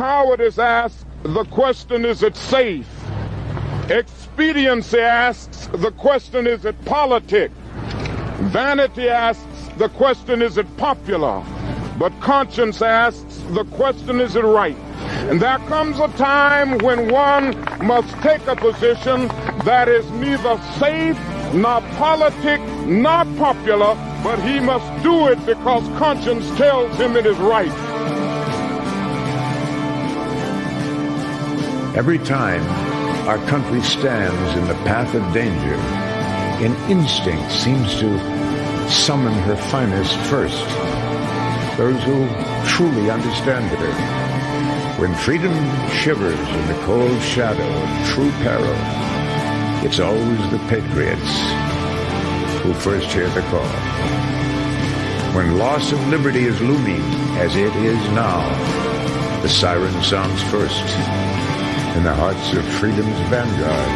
Cowardice asks, the question, is it safe? Expediency asks, the question, is it politic? Vanity asks, the question, is it popular? But conscience asks, the question, is it right? And there comes a time when one must take a position that is neither safe, nor politic, nor popular, but he must do it because conscience tells him it is right. Every time our country stands in the path of danger, an instinct seems to summon her finest first, those who truly understand her. When freedom shivers in the cold shadow of true peril, it's always the patriots who first hear the call. When loss of liberty is looming, as it is now, the siren sounds first in the hearts of freedom's vanguard.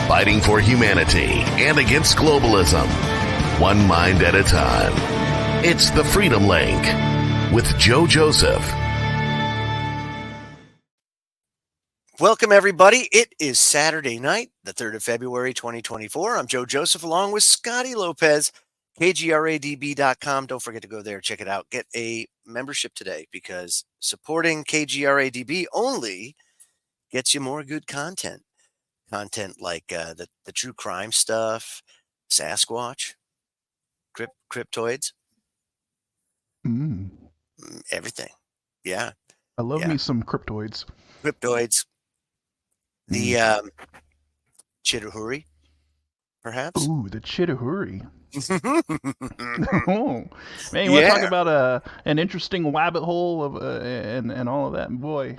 Fighting for humanity and against globalism, one mind at a time. It's the Freedom Link with Joe Joseph. Welcome, everybody. It is Saturday night, the 3rd of February, 2024. I'm Joe Joseph along with Scotty Lopez, KGRADB.com. Don't forget to go there, check it out. Get a membership today because supporting KGRADB only gets you more good content. Content like the true crime stuff, Sasquatch, cryptoids, everything. Yeah. I love me some cryptoids. Cryptoids. The Chitahuri, perhaps. Ooh, the Chitahuri. Oh, man, you want to talk about an interesting rabbit hole of and all of that, boy.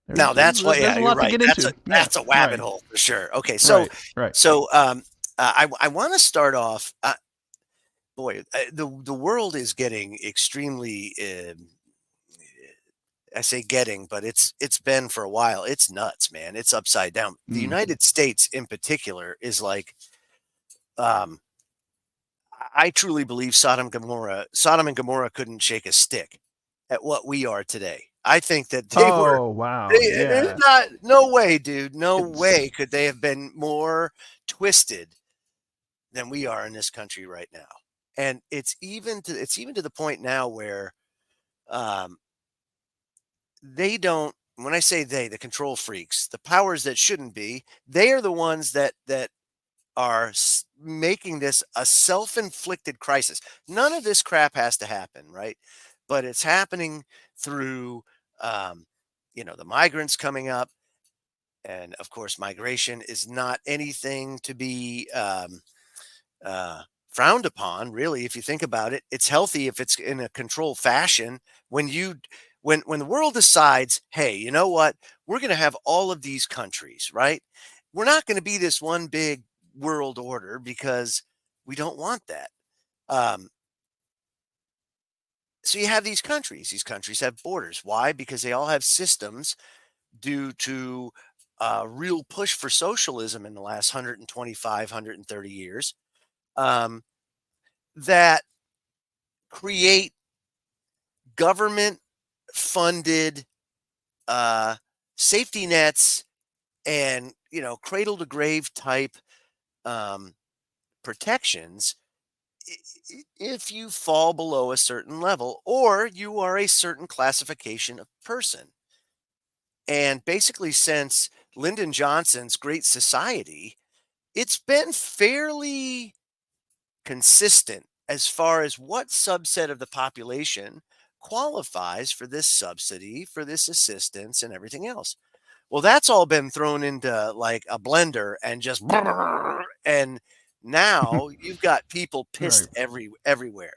Now that's what. Yeah, you're right. That's a rabbit hole for sure. Okay, so I want to start off. The world is getting extremely. I say getting, but it's been for a while. It's nuts, man. It's upside down. The United States, in particular, is like. I truly believe Sodom and Gomorrah couldn't shake a stick at what we are today. I think that they were. Oh, wow. There's no way, dude. No way could they have been more twisted than we are in this country right now. And it's even to the point now where they don't. When I say they, the control freaks, the powers that shouldn't be, they are the ones that are making this a self-inflicted crisis. None of this crap has to happen, right? But it's happening through, the migrants coming up. And of course, migration is not anything to be frowned upon, really. If you think about it, it's healthy if it's in a controlled fashion. When the world decides, hey, you know what? We're going to have all of these countries, right? We're not going to be this one big world order because we don't want that. So you have these countries. These countries have borders. Why? Because they all have systems due to a real push for socialism in the last 125, 130 years that create government-funded safety nets and, cradle-to-grave type protections if you fall below a certain level or you are a certain classification of person. And basically, since Lyndon Johnson's Great Society, it's been fairly consistent as far as what subset of the population qualifies for this subsidy, for this assistance, and everything else. Well, that's all been thrown into like a blender and just and now you've got people pissed everywhere.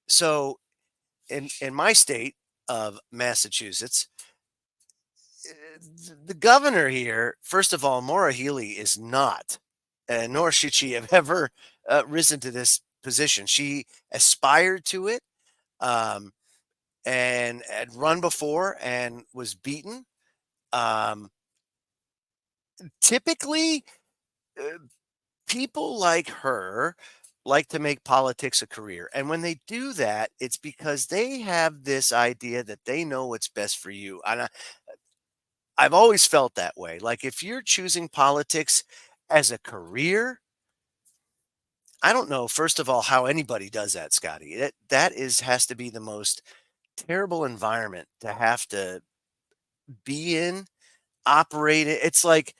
So in my state of Massachusetts, the governor here, first of all, Maura Healey is not, nor should she have ever risen to this position. She aspired to it and had run before and was beaten. Typically, people like her like to make politics a career. And when they do that, it's because they have this idea that they know what's best for you. And I've always felt that way. Like if you're choosing politics as a career, I don't know, first of all, how anybody does that, Scotty. That is has to be the most terrible environment to have to be in, operate it. It's like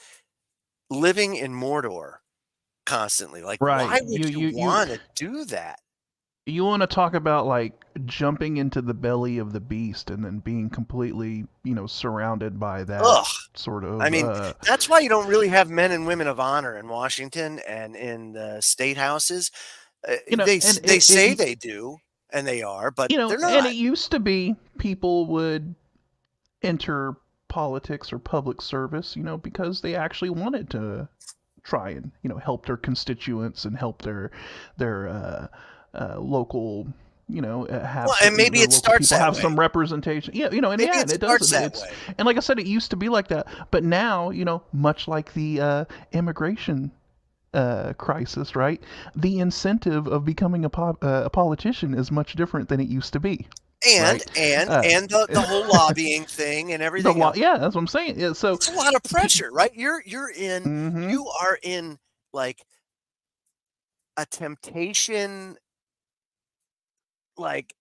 living in Mordor constantly. Like, Right. why would you want to do that? You want to talk about like jumping into the belly of the beast and then being completely, surrounded by that Ugh. sort I of mean, that's why you don't really have men and women of honor in Washington and in the state houses. and They say they do, and they are, but they're and not. it used to be people would enter politics or public service, because they actually wanted to try and help their constituents and help their local have Well, and maybe their it local starts people that have way. some representation. And Maybe yeah, it and it does. starts that way. And like I said, it used to be like that, but now much like the immigration crisis, right? The incentive of becoming a politician is much different than it used to be. And Right. and the whole lobbying thing and The everything law, else. yeah, that's what I'm saying. Yeah, so It's a lot of pe- pressure, right? mhm. You are in like a temptation like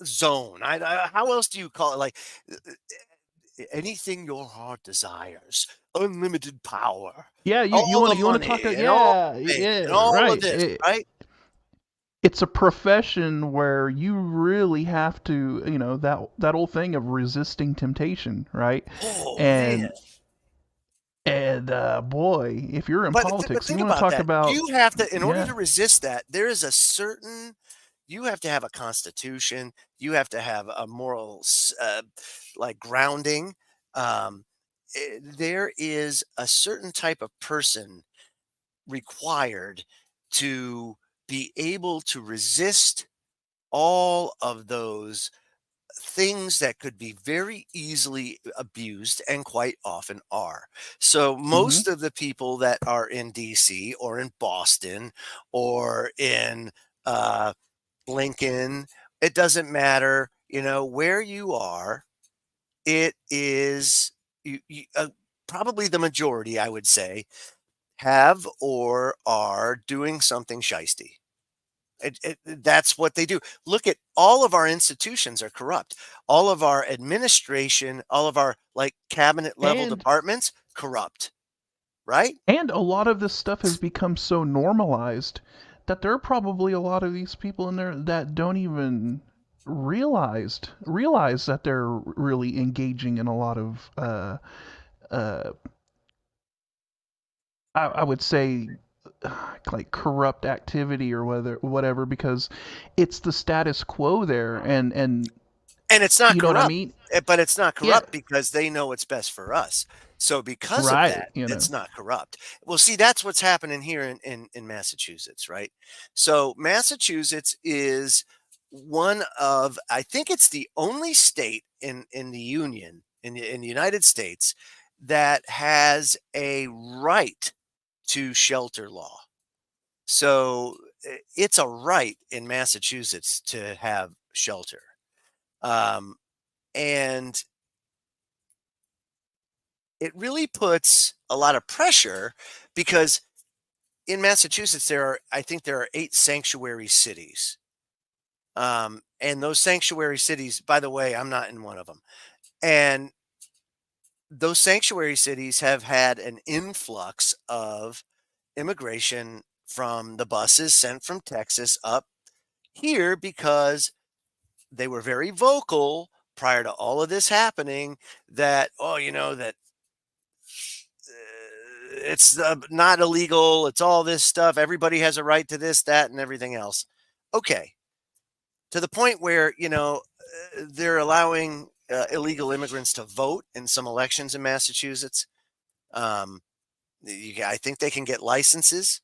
zone. How else do you call it? Like anything your heart desires, unlimited power, Yeah, you all want the to talk. money, and all Yeah, the fame, and yeah, all of right. this, right? It's a profession where you really have to, that old thing of resisting temptation, right? Oh man! And boy, if you're in But politics, you think want to about talk that. about, You have to, in order yeah. to resist that, there is a certain. You have to have a constitution. You have to have a moral, like grounding. There is a certain type of person required to be able to resist all of those things that could be very easily abused and quite often are. So Hmm. most of the people that are in DC or in Boston or in uh, Lincoln, it doesn't matter, where you are, it is probably the majority, I would say, have or are doing something shisty. That's what they do. Look at all of our institutions are corrupt. All of our administration, all of our like cabinet level And departments, corrupt, right? And a lot of this stuff has become so normalized that there are probably a lot of these people in there that don't even realize that they're really engaging in a lot of uh, I would say like corrupt activity or whatever, because it's the status quo there, and And it's not you know what I corrupt, mean? but it's not Yeah, corrupt because they know what's best for us. So because of right. that, it's not corrupt. Well, see, that's what's happening here in Massachusetts, right? So Massachusetts is one of, I think it's the only state in the Union, in the United States, that has a right to shelter law. So it's a right in Massachusetts to have shelter. Um, and it really puts a lot of pressure because in Massachusetts, I think there are 8 sanctuary cities. And those sanctuary cities, by the way, I'm not in one of them. And those sanctuary cities have had an influx of immigration from the buses sent from Texas up here because they were very vocal prior to all of this happening that, oh, that it's not illegal. It's all this stuff. Everybody has a right to this, that, and everything else. Okay. To the point where, they're allowing illegal immigrants to vote in some elections in Massachusetts. Um, I think they can get licenses,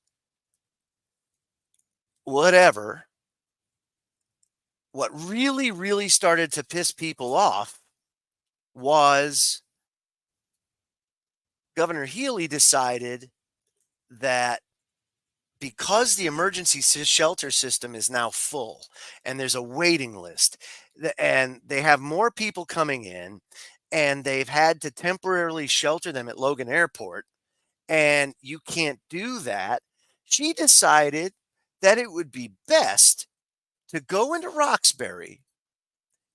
whatever. What really, really started to piss people off was Governor Healy decided that because the emergency shelter system is now full and there's a waiting list, and they have more people coming in, and they've had to temporarily shelter them at Logan Airport, and you can't do that, she decided that it would be best to go into Roxbury.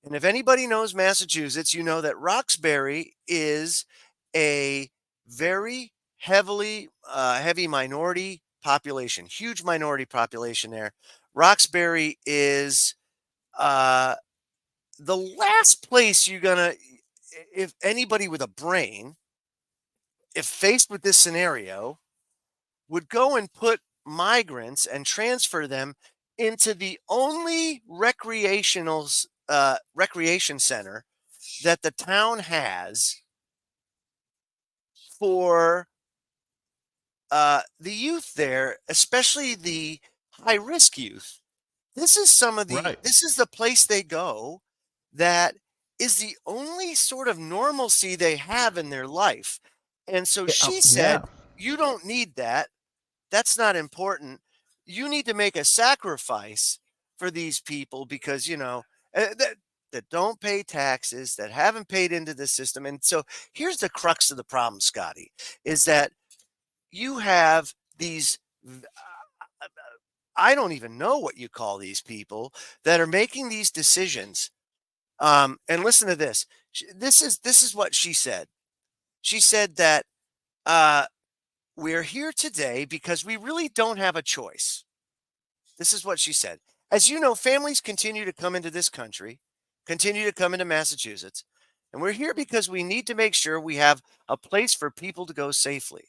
And if anybody knows Massachusetts, you know that Roxbury is a very heavy minority population, huge minority population there. Roxbury is uh, the last place you're gonna, if anybody with a brain, if faced with this scenario, would go and put migrants and transfer them into the only recreation center that the town has for the youth there, especially the high risk youth. Right. This is the place they go that is the only sort of normalcy they have in their life. And so she Yeah. said, you don't need that. That's not important. You need to make a sacrifice for these people because, that don't pay taxes, that haven't paid into the system. And so here's the crux of the problem, Scotty, is that you have these, I don't even know what you call these people that are making these decisions. And listen to this. This is what she said. She said that uh, we're here today because we really don't have a choice. This is what she said. As you know, families continue to come into this country, continue to come into Massachusetts, and we're here because we need to make sure we have a place for people to go safely.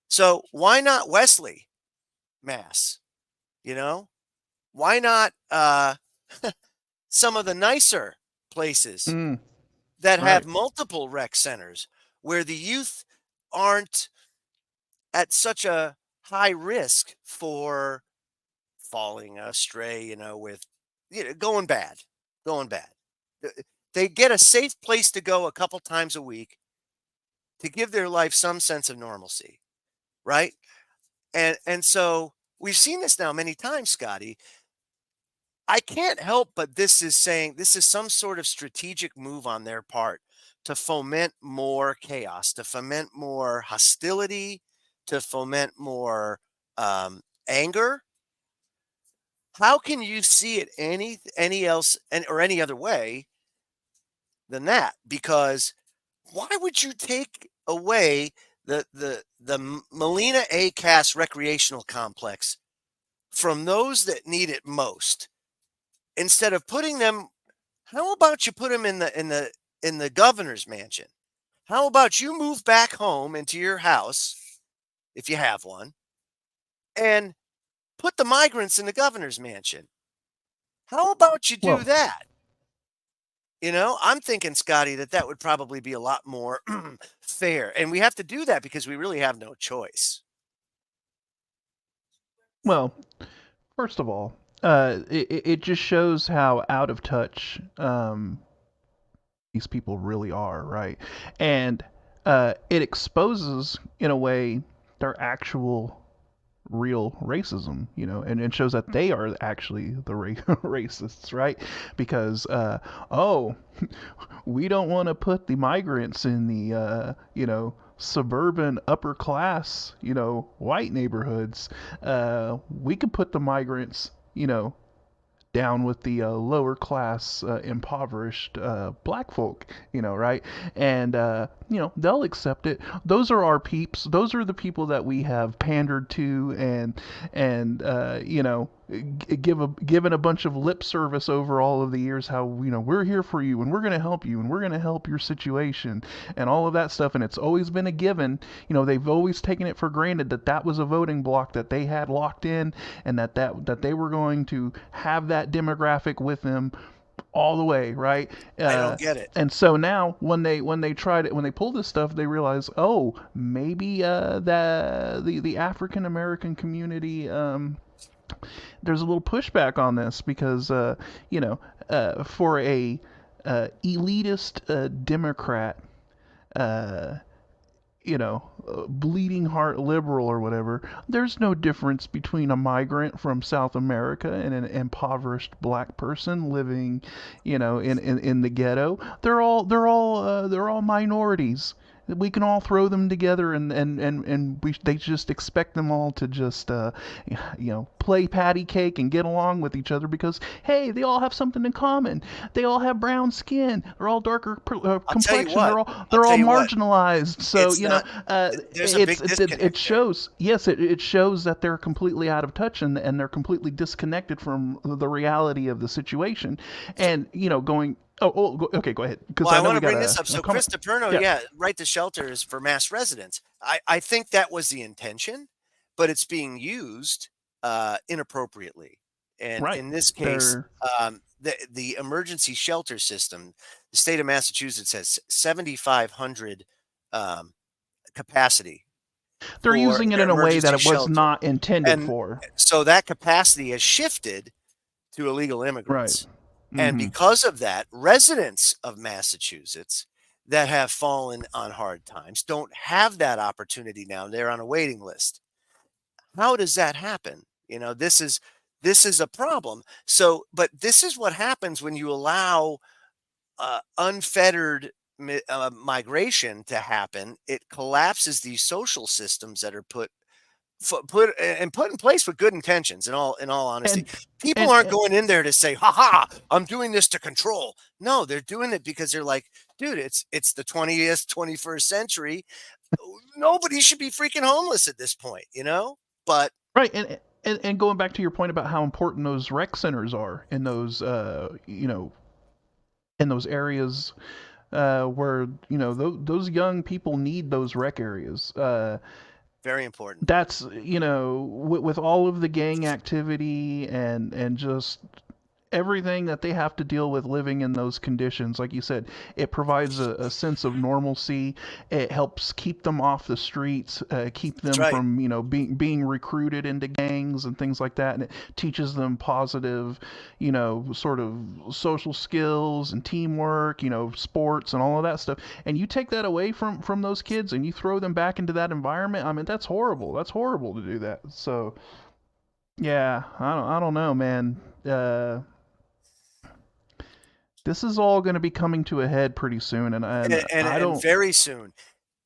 So why not Wesley, Mass? You know, why not some of the nicer places Mm, that have right. multiple rec centers where the youth aren't at such a high risk for falling astray, with going bad, going bad. They get a safe place to go a couple times a week to give their life some sense of normalcy, right? And so we've seen this now many times, Scotty. I can't help but this is some sort of strategic move on their part to foment more chaos, to foment more hostility, to foment more anger. How can you see it any else or any other way than that? Because why would you take away the Molina A. Cass recreational complex from those that need it most instead of putting them? How about you put them in the governor's mansion? How about you move back home into your house if you have one and put the migrants in the governor's mansion? How about you do Well, that? I'm thinking, Scotty, that would probably be a lot more fair. And we have to do that because we really have no choice. well, first of all, it just shows how out of touch these people really are, right? And it exposes, in a way, their actual real racism, and it shows that they are actually the racists, right? Because oh, we don't want to put the migrants in the suburban upper class, white neighborhoods. We could put the migrants, down with the lower class, impoverished black folk, right? And, they'll accept it. Those are our peeps. Those are the people that we have pandered to and given a bunch of lip service over all of the years, how, we're here for you and we're going to help you and we're going to help your situation and all of that stuff. And it's always been a given. They've always taken it for granted that that was a voting block that they had locked in, and that they were going to have that demographic with them all the way, right? I don't get it. And so now, when they pull this stuff, they realize, oh, maybe the African American community, there's a little pushback on this because for a elitist Democrat, uh, bleeding heart liberal or whatever, there's no difference between a migrant from South America and an impoverished black person living, in the ghetto. They're all minorities. We can all throw them together, and they just expect them all to just play patty cake and get along with each other because hey, they all have something in common. They all have brown skin. They're all darker I'll tell you complexion. what. I'll They're tell all you what. marginalized. So It's not. There's a big it disconnect there. shows. Yes, it shows that they're completely out of touch and they're completely disconnected from the reality of the situation. So, And going. Okay, go ahead. Because well, I I know want we to got bring this up. a So, comment. Chris DiPerno, Yeah, yeah, right to shelter is for mass residents. I think that was the intention, but it's being used inappropriately. And right. in this case, They're the emergency shelter system, the state of Massachusetts has 7,500 um, capacity they're for using it their in a way that emergency it was shelter. not intended And for. so that capacity has shifted to illegal Right. immigrants. And Mm-hmm. because of that, residents of Massachusetts that have fallen on hard times don't have that opportunity now. They're on a waiting list. How does that happen? This is a problem. So, but this is what happens when you allow unfettered migration to happen. It collapses these social systems that are put in place with good intentions. In all honesty, And people and, aren't and going in there to say, "Ha ha, I'm doing this to control." No, they're doing it because they're like, "Dude, it's the 20th, 21st century. Nobody should be freaking homeless at this point." But right. And going back to your point about how important those rec centers are in those in those areas where those young people need those rec areas. very important. That's with all of the gang activity and just everything that they have to deal with living in those conditions. Like you said, it provides a sense of normalcy. It helps keep them off the streets, keep That's them right. from being recruited into gangs and things like that. And it teaches them positive, sort of social skills and teamwork, sports and all of that stuff. And you take that away from those kids and you throw them back into that environment. I mean, that's horrible. That's horrible to do that. So yeah, I don't know, man. This is all going to be coming to a head pretty soon, and I And don't. very soon,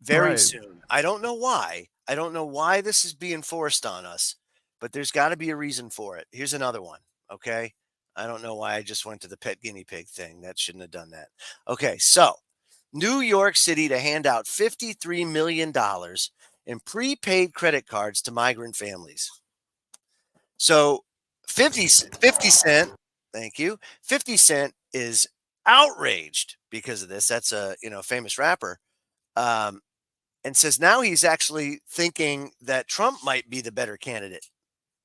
very Right, soon. I don't know why. I don't know why this is being forced on us, but there's got to be a reason for it. Here's another one. Okay. I don't know why I just went to the pet guinea pig thing. That shouldn't have done that. Okay. So, New York City to hand out $53 million in prepaid credit cards to migrant families. So 50 Cent, thank you. 50 Cent is outraged because of this. That's a famous rapper. Um, and says now he's actually thinking that Trump might be the better candidate,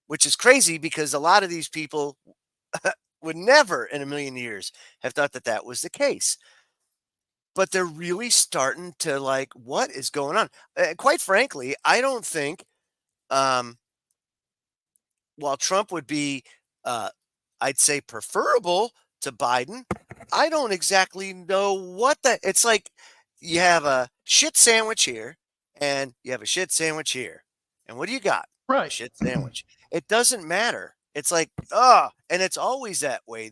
which is crazy because a lot of these people would never in a million years have thought that that was the case. But they're really starting to like, what is going on? Quite frankly, I don't think um, while Trump would be, uh, I'd say, preferable to Biden, I don't exactly know what that. It's like you have a shit sandwich here, and you have a shit sandwich here, and what do you got? A right. shit sandwich. It doesn't matter. It's like and it's always that way.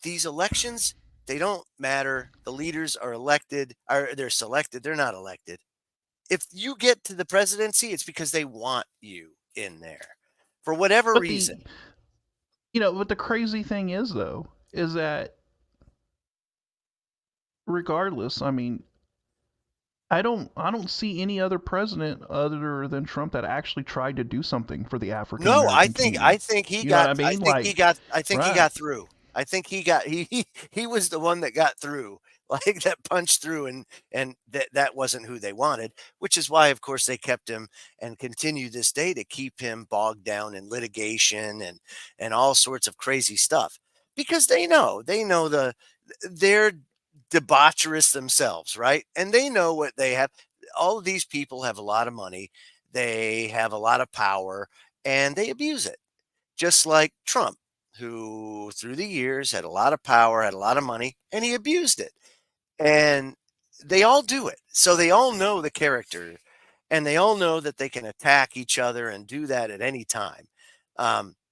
These elections, they don't matter. The leaders are elected, or they're selected. They're not elected. If you get to the presidency, it's because they want you in there for whatever But reason. the crazy thing is though, is that regardless, I mean, I don't see any other president other than Trump that actually tried to do something for the African No, I American think I community. think he You know what got I I mean? think he Like, got I think he right. got through. I think he was the one that got through, like that punched through, and that wasn't who they wanted, which is why of course they kept him and continue this day to keep him bogged down in litigation and all sorts of crazy stuff because they know they're debaucherous themselves, right? And they know what they have. All of these people have a lot of money, they have a lot of power, and they abuse it, just like Trump, who through the years had a lot of power, had a lot of money, and he abused it. And they all do it. So they all know the character, and they all know that they can attack each other and do that at any time.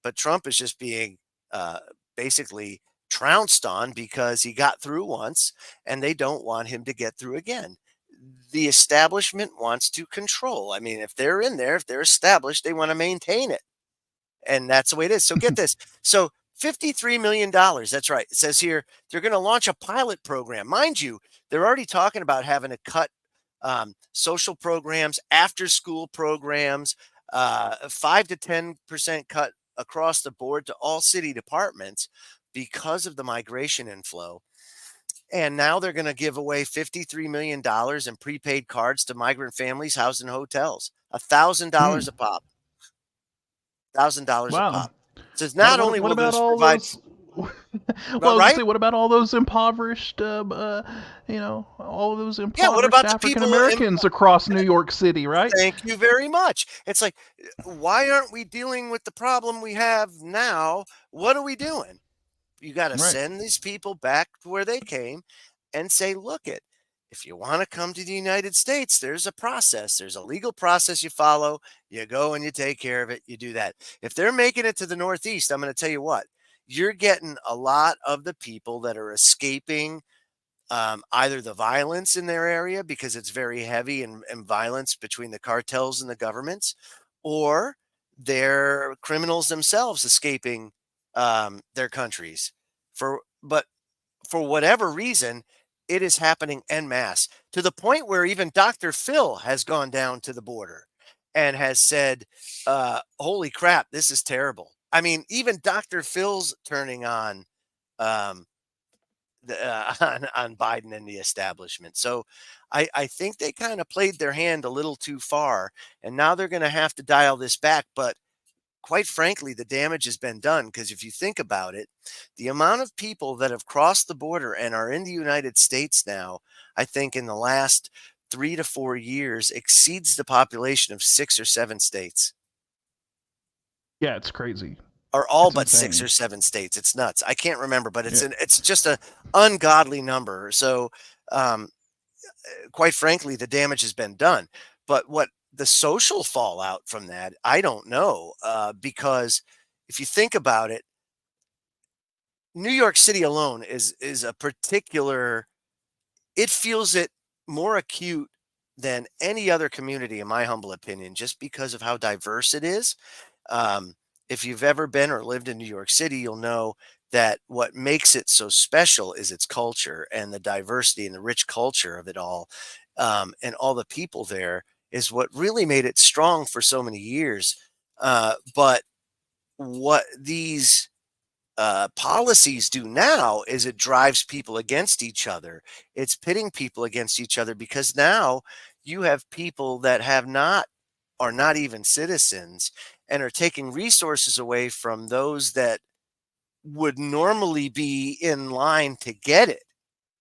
But Trump is just being uh, basically trounced on because he got through once, and they don't want him to get through again. The establishment wants to control. I mean, if they're in there, if they're established, they want to maintain it. And that's the way it is. So get this. So $53 million. That's right. It says here they're going to launch a pilot program. Mind you, they're already talking about having to cut social programs, after school programs, 5 to 10% cut across the board to all city departments because of the migration inflow. And now they're going to give away $53 million in prepaid cards to migrant families housed in hotels, $1,000 a pop. $1,000 a Wow. pop. Says not only What will about this all provide, those? Well, I was gonna right? say, what about all those impoverished, all of those Yeah. What impoverished about the African people Americans across New York City, right? Thank you very much. It's like, why aren't we dealing with the problem we have now? What are we doing? You got to Right. send these people back to where they came and say, look it, if you want to come to the United States, there's a process. There's a legal process you follow. You go and you take care of it. You do that. If they're making it to the Northeast, I'm going to tell you what, you're getting a lot of the people that are escaping either the violence in their area because it's very heavy and violence between the cartels and the governments, or they're criminals themselves escaping their countries. But for whatever reason, it is happening en masse to the point where even Dr. Phil has gone down to the border and has said, "Holy crap, this is terrible." I mean, even Dr. Phil's turning on um, on Biden and the establishment. So I think they kind of played their hand a little too far, and now they're going to have to dial this back. But quite frankly, the damage has been done because if you think about it, the amount of people that have crossed the border and are in the United States now, I think in the last 3 to 4 years exceeds the population of 6 or 7 states, Yeah, it's crazy. or all It's but six insane. or seven states. It's nuts. I can't remember, but Yeah. it's just a ungodly number. So um, quite frankly, the damage has been done. But what the social fallout from that, I don't know, because if you think about it, New York City alone is a particular. It feels it more acute than any other community, in my humble opinion, just because of how diverse it is. Um, if you've ever been or lived in New York City, you'll know that what makes it so special is its culture and the diversity and the rich culture of it all, and all the people there is what really made it strong for so many years. But what these policies do now is it drives people against each other. It's pitting people against each other because now you have people that have not are not even citizens and are taking resources away from those that would normally be in line to get it.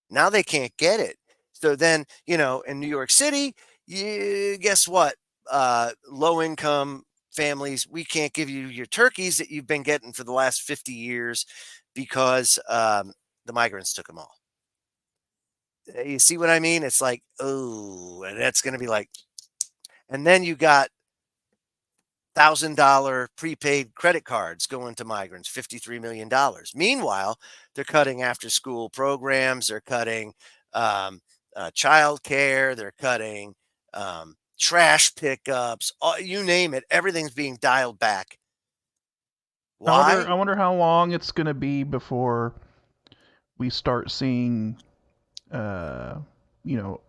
Now they can't get it. So then, in New York City, guess what? Low income families, we can't give you your turkeys that you've been getting for the last 50 years because the migrants took them all. You see what I mean? It's like, oh, and that's going to be like, and then you got $1,000 prepaid credit cards going to migrants, $53 million. Meanwhile, they're cutting after school programs, they're cutting child care, they're cutting trash pickups, you name it, everything's being dialed back. I Why? wonder how long it's gonna be before we start seeing, uh,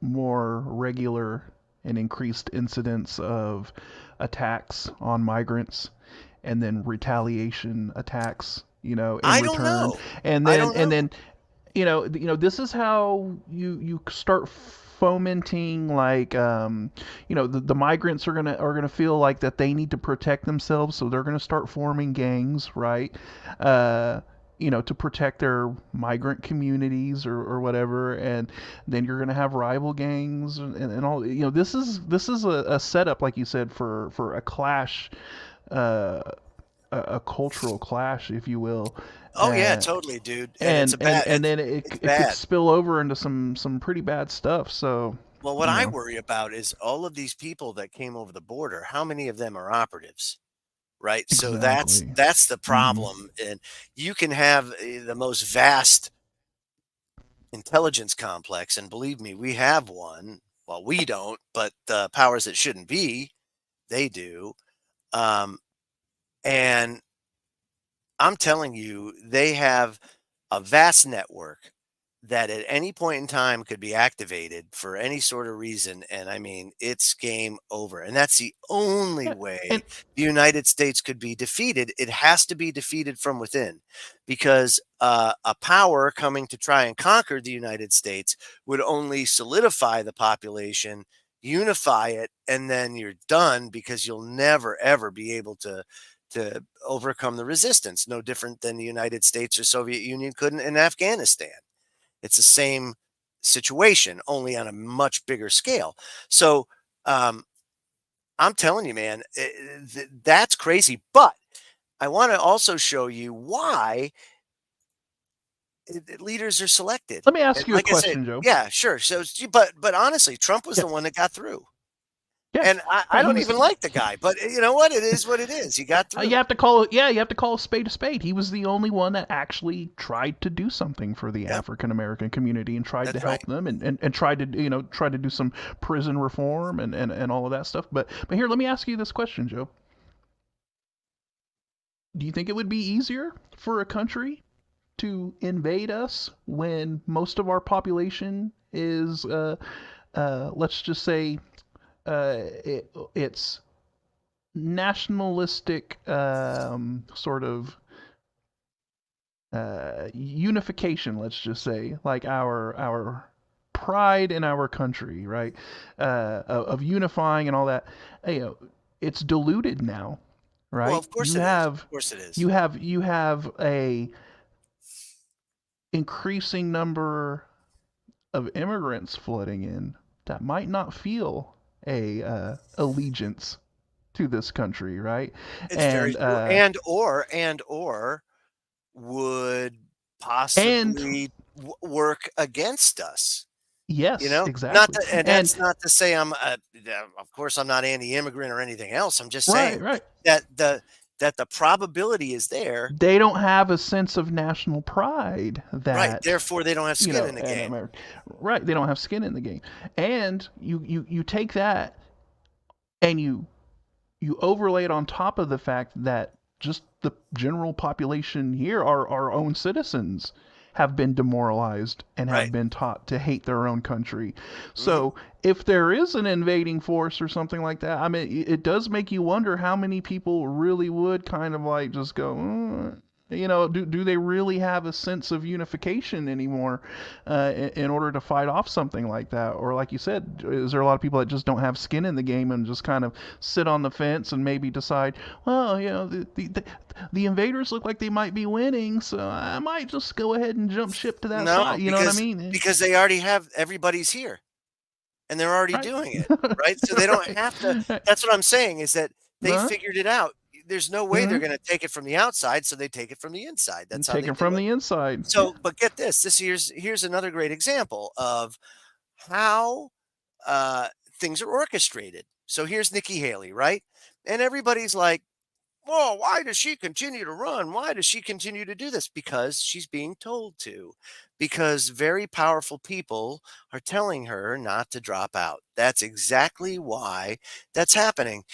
more regular and increased incidents of attacks on migrants, and then retaliation attacks, in I don't return, know. and I then don't know. this is how you start fomenting, like, the migrants are gonna feel like that they need to protect themselves, so they're gonna start forming gangs, right? uh to protect their migrant communities, or whatever, and then you're gonna have rival gangs, and all. This is a setup, like you said, for a clash, uh a cultural clash, if you will. Oh yeah, totally, dude. And And then it could bad. spill over into some pretty bad stuff. So, Well, what you I know, worry about is all of these people that came over the border. How many of them are operatives? Right. So exactly. that's the Hmm. problem. And you can have the most vast intelligence complex, and believe me, we have one. Well, we don't, but the powers that shouldn't be, they do. Um, and I'm telling you, they have a vast network that at any point in time could be activated for any sort of reason. And I mean, it's game over. And that's the only Yeah, and way the United States could be defeated. It has to be defeated from within because a power coming to try and conquer the United States would only solidify the population, unify it, and then you're done because you'll never, ever be able to overcome the resistance. No different than the United States or Soviet Union couldn't in Afghanistan. It's the same situation, only on a much bigger scale. So um, I'm telling you, man, that's crazy. But I want to also show you why leaders are selected. let me And ask you a like I said, question, Joe. yeah, sure. So, but honestly, Trump was Yeah, the one that got through. yeah, And I right. He don't was. even like the guy, but you know what? It is what it is. He got You through. have to call it. Yeah, you have to call a spade a spade. He was the only one that actually tried to do something for the Yep, African American community and tried to that's right. help them and tried to try to do some prison reform and all of that stuff. But here, let me ask you this question, Joe. Do you think it would be easier for a country to invade us when most of our population is, let's just say, it's nationalistic sort of unification, let's just say, like our pride in our country, right? Of unifying and all that. You know, it's diluted now, Well, right? of course it is. Of course it is. You have a increasing number of immigrants flooding in that might not feel a allegiance to this country, right? It's very And true, and or would and possibly work against us, you yes, know? Not exactly. that, and And that's not to say of course, I'm not anti-immigrant or anything else. I'm just saying right, right. that the probability is there, They don't have a sense of national pride right? that, Therefore, they don't have skin in the an game. American, right? They don't have skin in the game. And you take that and you overlay it on top of the fact that just the general population here, our own citizens, have been demoralized and have Right. been taught to hate their own country. Mhm. So if there is an invading force or something like that, I mean, it does make you wonder how many people really would kind of like just go, do they really have a sense of unification anymore in order to fight off something like that? Or like you said, is there a lot of people that just don't have skin in the game and just kind of sit on the fence and maybe decide, well, the invaders look like they might be winning, so I might just go ahead and jump ship to that No, side. You know what I mean? because they already have everybody's here. And they're already Right. doing it, right? So they don't have to. Right. That's what I'm saying is that they Huh? figured it out. There's no way they're Hmm. gonna take it from the outside, so they take it from the inside. That's how they Taken do from it. the inside. Yeah. So, but get this. Here's another great example of how uh, things are orchestrated. So here's Nikki Haley, right? And everybody's like, "Well, why does she continue to run? Why does she continue to do this?" Because she's being told to. Because very powerful people are telling her not to drop out. That's exactly why that's happening.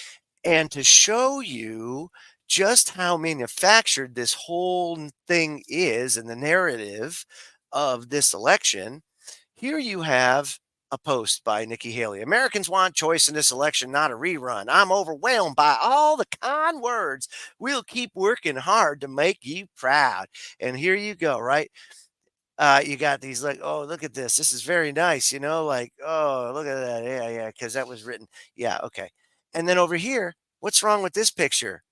And to show you just how manufactured this whole thing is and the narrative of this election, here you have a post by Nikki Haley. Americans want choice in this election, not a rerun. I'm overwhelmed by all the kind words. We'll keep working hard to make you proud. And here you go, right? You got these like, oh, look at this. This is very nice, like, oh, look at that. Yeah, yeah, because that was written. Yeah, okay. And then over here, what's wrong with this picture?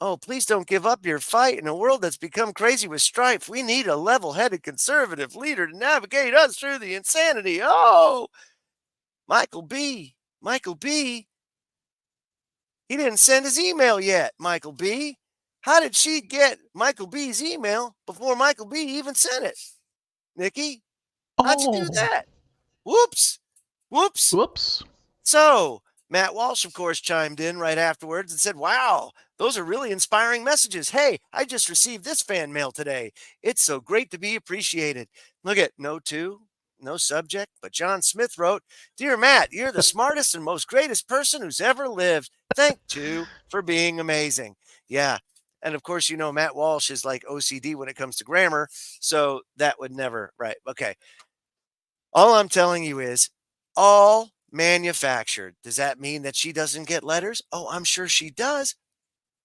Oh, please don't give up your fight in a world that's become crazy with strife. We need a level headed conservative leader to navigate us through the insanity. Oh, Michael B. Michael B. He didn't send his email yet, Michael B. How did she get Michael B's email before Michael B even sent it? Nikki, how'd you do Oh, that? Whoops. Whoops. whoops. So Matt Walsh, of course, chimed in right afterwards and said, "Wow, those are really inspiring messages. Hey, I just received this fan mail today. It's so great to be appreciated." Look at no subject, but John Smith wrote, "Dear Matt, you're the smartest and most greatest person who's ever lived. Thank you for being amazing." Yeah. And of course, Matt Walsh is like OCD when it comes to grammar. So that would never, right. Okay. All I'm telling you is all manufactured. Does that mean that she doesn't get letters? Oh, I'm sure she does,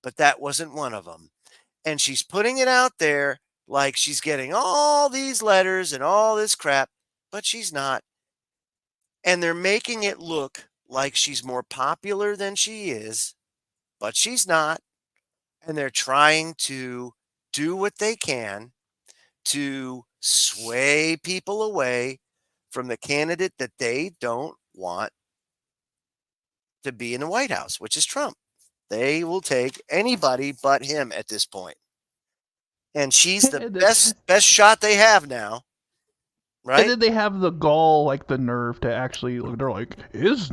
but that wasn't one of them. And she's putting it out there like she's getting all these letters and all this crap, but she's not. And they're making it look like she's more popular than she is, but she's not. And they're trying to do what they can to sway people away from the candidate that they don't want to be in the White House, which is Trump. They will take anybody but him at this point. And she's the best shot they have now, And right? then they have the gall, like the nerve to actually look. They're like, is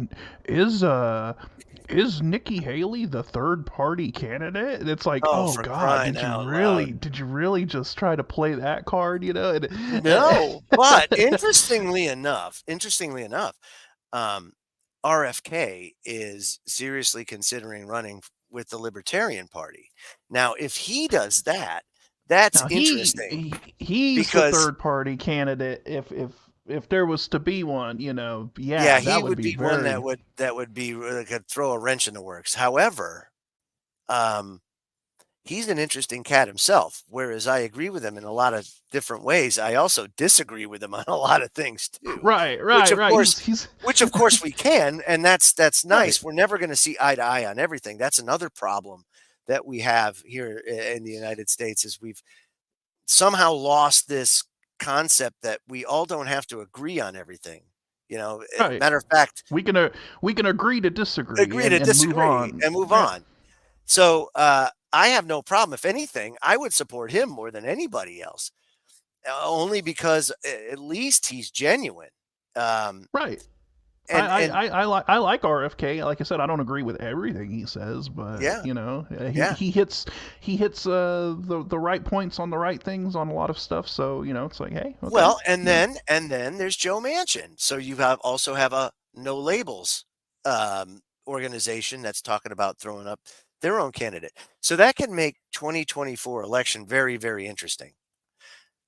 is Nikki Haley the third party candidate? And it's like, Oh, oh for God, crying out loud. did you really just try to play that card? No, but interestingly enough, um, RFK is seriously considering running with the Libertarian Party. Now, if he does that, that's Now interesting he's the because third party candidate if there was to be one, yeah, yeah, he that would would be be one very that would be could throw a wrench in the works. However, um, he's an interesting cat himself. Whereas I agree with him in a lot of different ways, I also disagree with him on a lot of things too. right, Which right, of right. course, He's which of course we can, and that's right. nice. We're never going to see eye to eye on everything. That's another problem that we have here in the United States is we've somehow lost this concept that we all don't have to agree on everything. Right. Matter of fact, We can agree to disagree agree to and move disagree on. and move Yeah. on. So I have no problem. If anything, I would support him more than anybody else, only because at least he's genuine. Um, Right. and I like RFK. Like I said, I don't agree with everything he says, but yeah, he yeah. hits the right points on the right things on a lot of stuff. So it's like, hey, okay, Well, and then there's Joe Manchin. So you also have a no labels organization that's talking about throwing up their own candidate. So that can make 2024 election very, very interesting.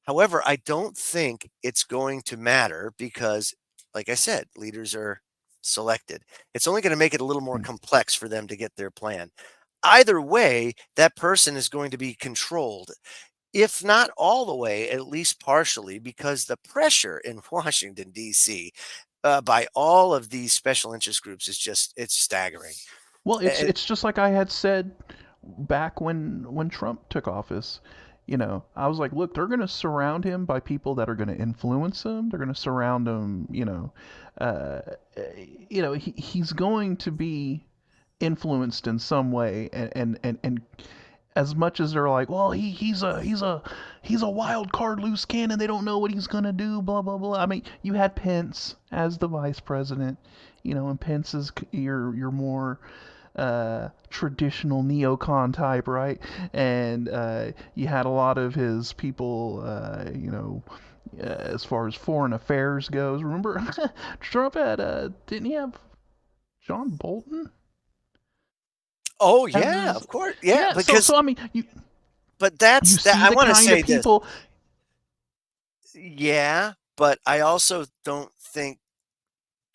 However, I don't think it's going to matter because, like I said, leaders are selected. It's only going to make it a little more Hmm. complex for them to get their plan. Either way, that person is going to be controlled, if not all the way, at least partially, because the pressure in Washington, D.C., by all of these special interest groups is it's staggering. Well, And, it's just like I had said back when Trump took office. I was like, look, they're going to surround him by people that are going to influence him. They're going to surround him, uh, he's going to be influenced in some way, and as much as they're like, well, he's a wild card, loose cannon. They don't know what he's gonna do. Blah blah blah. I mean, you had Pence as the vice president, and Pence is your more traditional neocon type, right? And you had a lot of his people, as far as foreign affairs goes. Remember, Trump had didn't he have John Bolton oh as yeah, his of course, yeah, yeah? So because I mean, but you that's that. see I the want to kind of say this, people. yeah, but I also don't think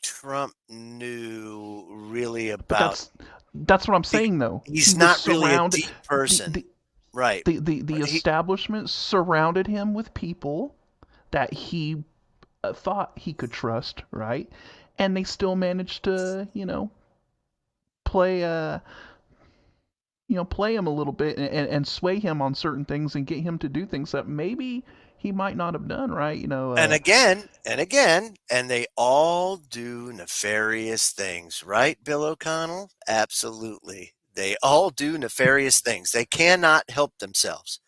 Trump knew really But about. that's what I'm he- saying though. He He's was not really a surrounded. deep The person, the right? the He establishment surrounded him with people that he thought he could trust, right? And they still managed to, play play him a little bit and sway him on certain things and get him to do things that maybe he might not have done, right? and again, and they all do nefarious things, right, Bill O'Connell? Absolutely, They all do nefarious things. They cannot help themselves.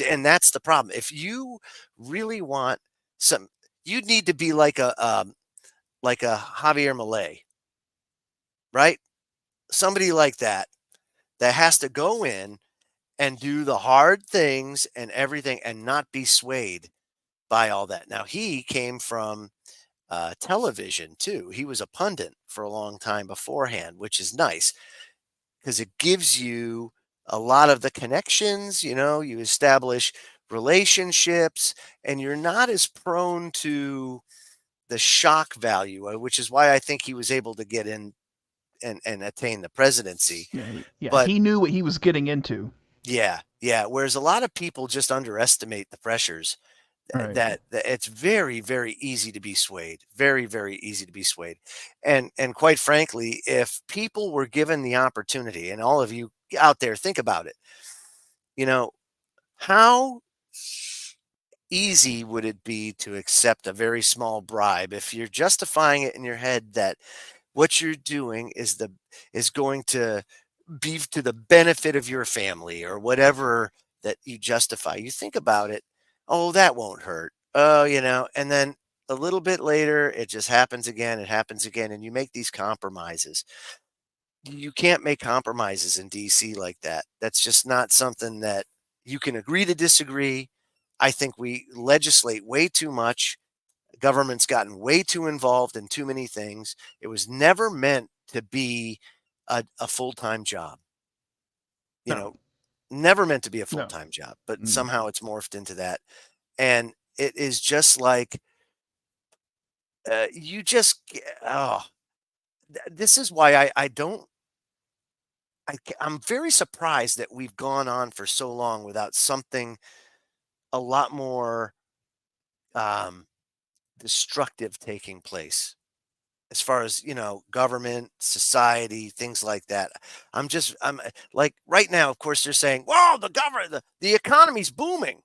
And that's the problem. If you really want some, you'd need to be like a Javier Milei, right? Somebody like that that has to go in and do the hard things and everything and not be swayed by all that. Now, he came from television too. He was a pundit for a long time beforehand, which is nice because it gives you a lot of the connections. You establish relationships and you're not as prone to the shock value, which is why I think he was able to get in and attain the presidency. Yeah, But he knew what he was getting into. yeah, yeah. Whereas a lot of people just underestimate the pressures Right. that it's very, very easy to be swayed. Very, very easy to be swayed. And quite frankly, if people were given the opportunity, and all of you out there, think about it, you know, how easy would it be to accept a very small bribe if you're justifying it in your head that what you're doing is going to be to the benefit of your family or whatever that you justify. You think about it, oh, that won't hurt. Oh, and then a little bit later, it just happens again. It happens again. And you make these compromises. You can't make compromises in DC like that. That's just not something that you can agree to disagree. I think we legislate way too much. Government's gotten way too involved in too many things. It was never meant to be a full-time job. You No. know, never meant to be a No. full-time job, but Mm. somehow it's morphed into that. And it is just like you just oh, this is why I don't I'm very surprised that we've gone on for so long without something a lot more um, destructive taking place as far as government, society, things like that. I'm like right now, of course they're saying, well, the government, the economy's booming,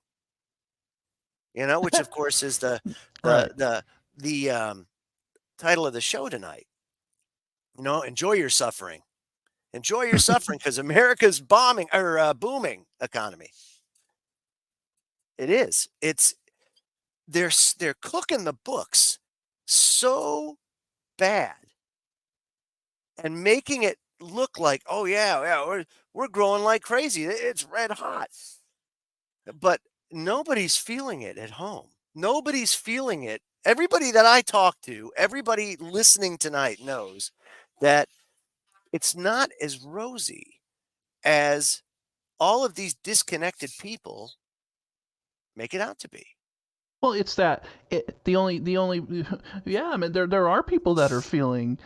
which of course is the Right. the the title of the show tonight. Enjoy your suffering. Enjoy your suffering because America's bombing or booming economy. It is. They're cooking the books so bad and making it look like, oh yeah, we're growing like crazy. It's red hot. But nobody's feeling it at home. Nobody's feeling it. Everybody that I talk to, everybody listening tonight knows that it's not as rosy as all of these disconnected people make it out to be. Well, it's that the only yeah, I mean there are people that are feeling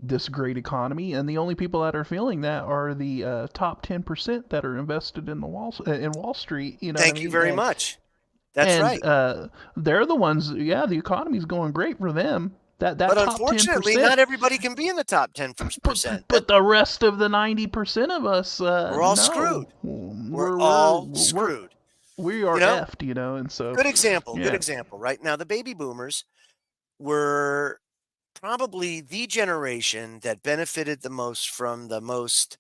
this great economy, and the only people that are feeling that are the top 10% that are invested in Wall Street. You know what I Thank you mean? very And much. That's and right. they're the ones. Yeah, the economy's going great for them. That But top ten unfortunately, percent. not everybody can be in the top 10%. But the rest of the 90% of us, We're all no, screwed. We're all we're screwed. we You are know, effed, and so good yeah. example, right? Now, the baby boomers were probably the generation that benefited the most from the most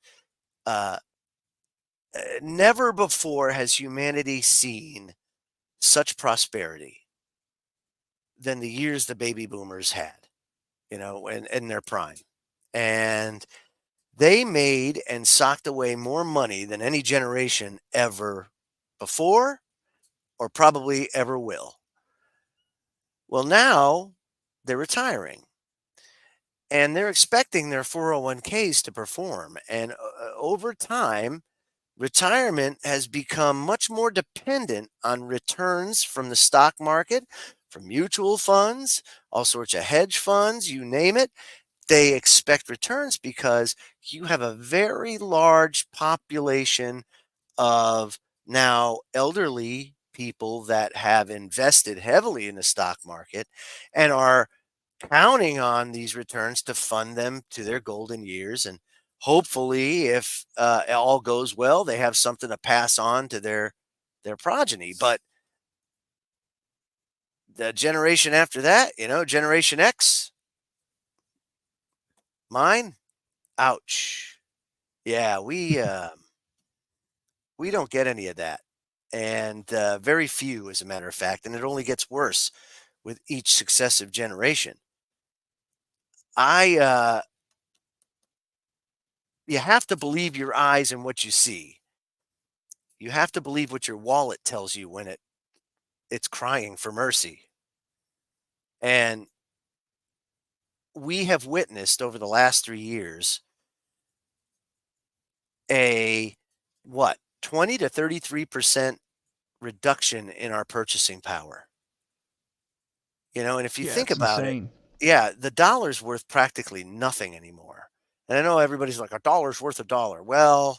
uh, never before has humanity seen such prosperity than the years the baby boomers had, in their prime. And they made and socked away more money than any generation ever before or probably ever will. Well, now they're retiring and they're expecting their 401ks to perform. And over time, retirement has become much more dependent on returns from the stock market, from mutual funds, all sorts of hedge funds, you name it. They expect returns because you have a very large population of now elderly people that have invested heavily in the stock market and are counting on these returns to fund them to their golden years. And hopefully, if all goes well, they have something to pass on to their progeny. But the generation after that, Generation X, mine, ouch. Yeah, we don't get any of that, and very few, as a matter of fact, and it only gets worse with each successive generation. I You have to believe your eyes and what you see. You have to believe what your wallet tells you when it's crying for mercy. And we have witnessed over the last 3 years a what 20 to 33% reduction in our purchasing power. And if you Yeah, think it's about it, insane. yeah, the dollar's worth practically nothing anymore. And I know everybody's like, a dollar's worth a dollar. Well,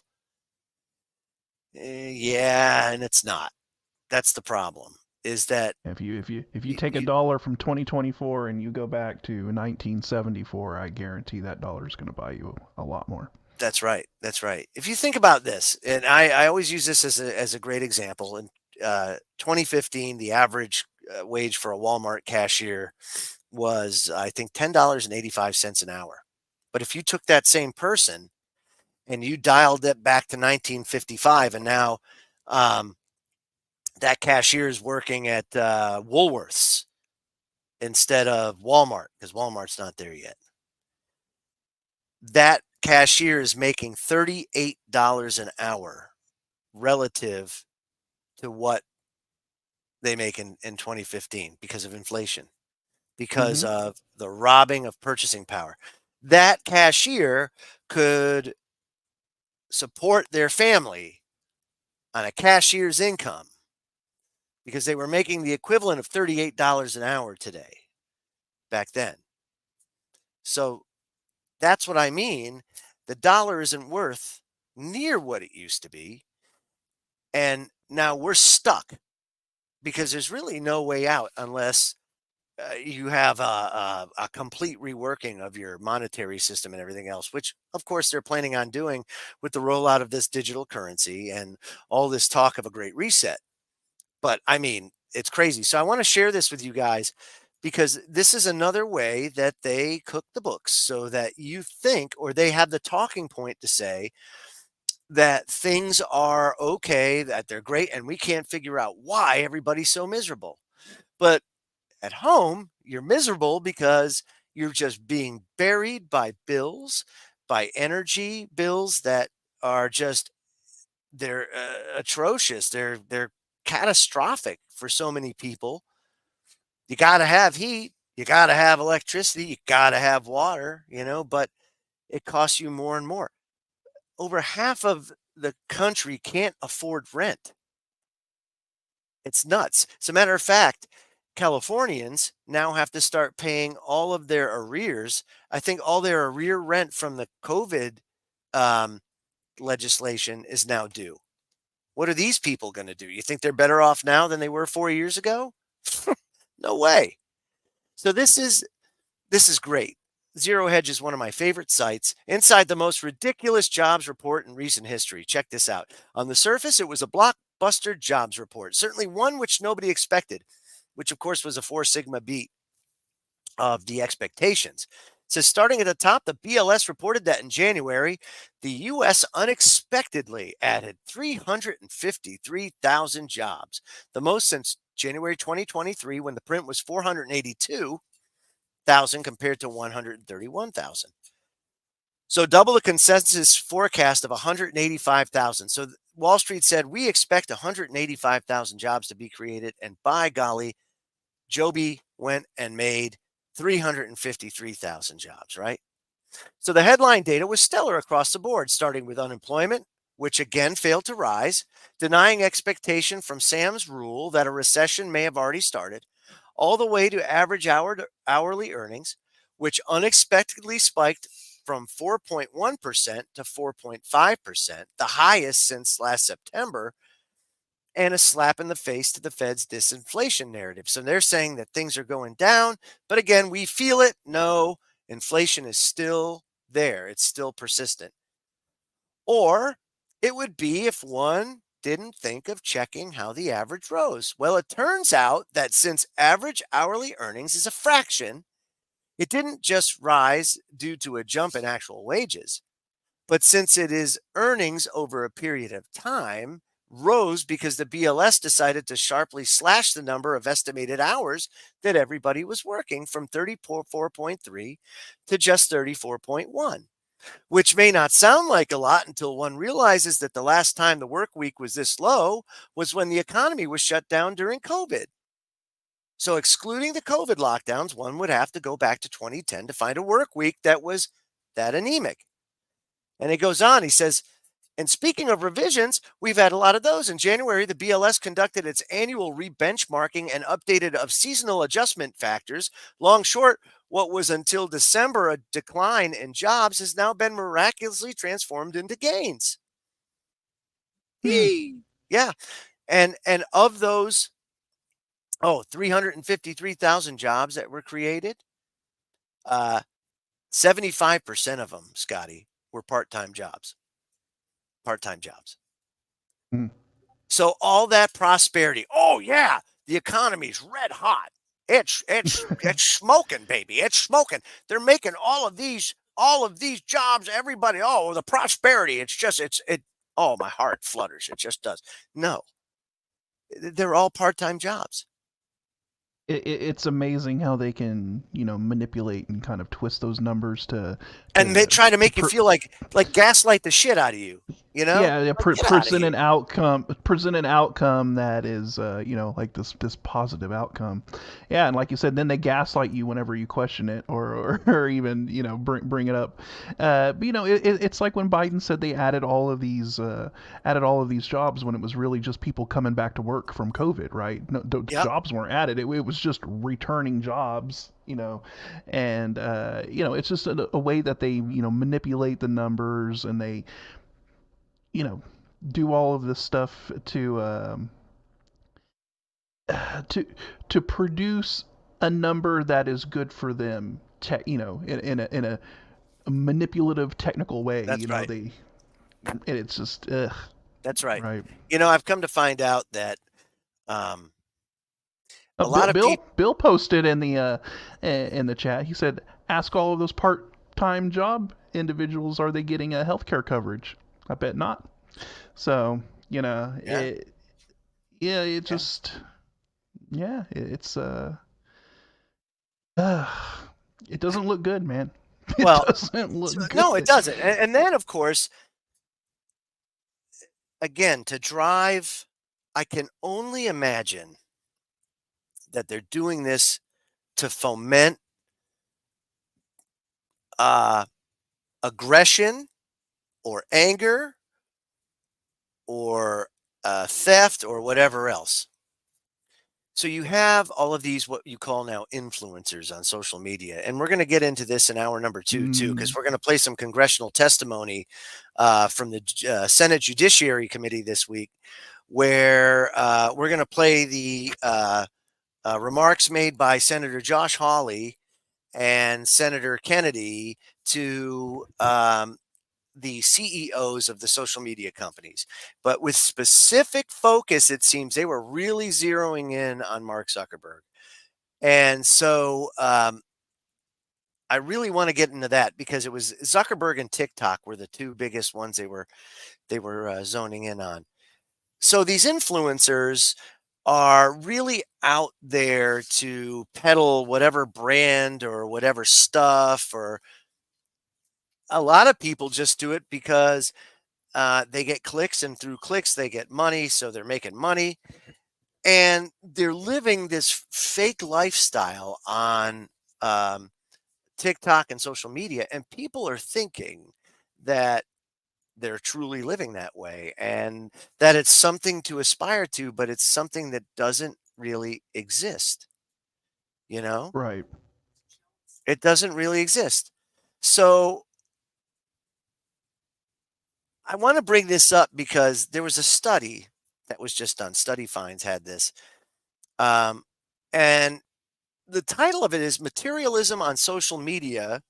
yeah, and it's not. That's the problem. Is that If you take a you dollar from 2024 and you go back to 1974, I guarantee that dollar is going to buy you a lot more. That's right. That's right. If you think about this, and I always use this as a great example. In 2015, the average wage for a Walmart cashier was, I think, $10.85 an hour. But if you took that same person and you dialed it back to 1955, and now um, that cashier is working at Woolworths instead of Walmart, because Walmart's not there yet, that cashier is making $38 an hour relative to what they make in 2015 because of inflation, because Mm-hmm. of the robbing of purchasing power. That cashier could support their family on a cashier's income because they were making the equivalent of $38 an hour today back then. So that's what I mean. The dollar isn't worth near what it used to be. And now we're stuck because there's really no way out unless you have a complete reworking of your monetary system and everything else, which of course they're planning on doing with the rollout of this digital currency and all this talk of a great reset. But I mean, it's crazy. So I want to share this with you guys because this is another way that they cook the books so that you think, or they have the talking point to say that things are okay, that they're great, and we can't figure out why everybody's so miserable. But at home, you're miserable because you're just being buried by bills, by energy bills that are just they're atrocious. They're catastrophic for so many people. You got to have heat, you got to have electricity, you got to have water, but it costs you more and more. Over half of the country can't afford rent. It's nuts. As a matter of fact, Californians now have to start paying all of their arrears. I think all their arrear rent from the COVID um, legislation is now due. What are these people going to do? You think they're better off now than they were 4 years ago? No way. So this is great. Zero Hedge is one of my favorite sites. Inside the most ridiculous jobs report in recent history. Check this out. On the surface, it was a blockbuster jobs report, certainly one which nobody expected, which of course was a Four Sigma beat of the expectations. It says starting at the top, the BLS reported that in January, the U.S. unexpectedly added 353,000 jobs, the most since January 2023, when the print was 482,000 compared to 131,000. So double the consensus forecast of 185,000. So Wall Street said we expect 185,000 jobs to be created, and by golly, Joby went and made 353,000 jobs, right? So the headline data was stellar across the board, starting with unemployment, which again failed to rise, denying expectation from Sam's rule that a recession may have already started, all the way to average hourly earnings, which unexpectedly spiked from 4.1% to 4.5%, the highest since last September, and a slap in the face to the Fed's disinflation narrative. So they're saying that things are going down, but again, we feel it. No, inflation is still there, it's still persistent. Or it would be if one didn't think of checking how the average rose. Well, it turns out that since average hourly earnings is a fraction, it didn't just rise due to a jump in actual wages, But since it is earnings over a period of time, rose because the BLS decided to sharply slash the number of estimated hours that everybody was working from 34.3 to just 34.1, which may not sound like a lot until one realizes that the last time the work week was this low was when the economy was shut down during COVID. So, excluding the COVID lockdowns, one would have to go back to 2010 to find a work week that was that anemic. And he goes on, he says, and speaking of revisions, we've had a lot of those. In January, the BLS conducted its annual re-benchmarking and updated of seasonal adjustment factors. Long short, what was until December a decline in jobs has now been miraculously transformed into gains. Hmm. Yeah. And of those, 353,000 jobs that were created, 75% of them, Scotty, were part-time jobs. Part-time jobs. Hmm. So all that prosperity, oh yeah, the economy's red hot. It's smoking, baby. It's smoking. They're making all of these jobs. Everybody, oh, the prosperity. It. Oh, my heart flutters. It just does. No, they're all part-time jobs. It's amazing how they can, manipulate and kind of twist those numbers to And they to try to to make you feel like gaslight the shit out of you, you know? yeah, yeah, Like, get out of here. present an outcome that is, like this positive outcome. Yeah, and like you said, then they gaslight you whenever you question it, or even, bring it up. But it's like when Biden said they added all of these jobs when it was really just people coming back to work from COVID, right? No, the Yep. jobs weren't added. It was just returning jobs. And it's just a way that they manipulate the numbers, and they you know do all of this stuff to to produce a number that is good for them, in a manipulative technical way. That's right. And it's just ugh, That's right. right. I've come to find out that um, a Bill, lot of people. Bill posted in the chat. He said, "Ask all of those part-time job individuals, are they getting a healthcare coverage? I bet not." So Yeah, yeah, it yeah. just yeah, it's it doesn't look good, man. It Well, doesn't look no, it good. doesn't. And then, of course, again, to drive, I can only imagine that they're doing this to foment uh, aggression or anger or theft or whatever else. So you have all of these, what you call now influencers on social media. And we're going to get into this in hour number two, too, Mm, because we're going to play some congressional testimony from the Senate Judiciary Committee this week, where we're going to play the remarks made by Senator Josh Hawley and Senator Kennedy to the CEOs of the social media companies. But with specific focus, it seems they were really zeroing in on Mark Zuckerberg. And so I really want to get into that because it was Zuckerberg and TikTok were the two biggest ones they were zoning in on. So these influencers are really out there to peddle whatever brand or whatever stuff, or a lot of people just do it because they get clicks, and through clicks, they get money. So they're making money, and they're living this fake lifestyle on um, TikTok and social media. And people are thinking that they're truly living that way and that it's something to aspire to, but it's something that doesn't really exist. You know, right. it doesn't really exist. So I want to bring this up because there was a study that was just done. Study Finds had this. Um, and the title of it is Materialism on Social Media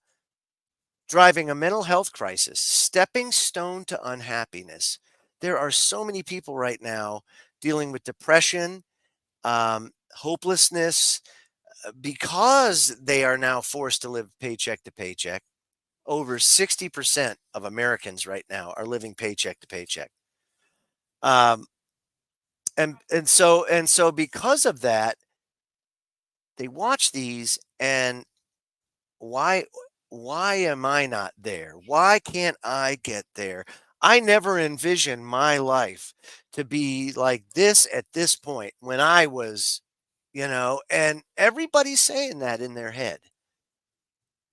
Driving a Mental Health Crisis, Stepping Stone to Unhappiness. There are so many people right now dealing with depression, hopelessness, because they are now forced to live paycheck to paycheck. over 60% of Americans right now are living paycheck to paycheck. Um, and so because of that, they watch these and why why am I not there? Why can't I get there? I never envisioned my life to be like this at this point when I was, and everybody's saying that in their head.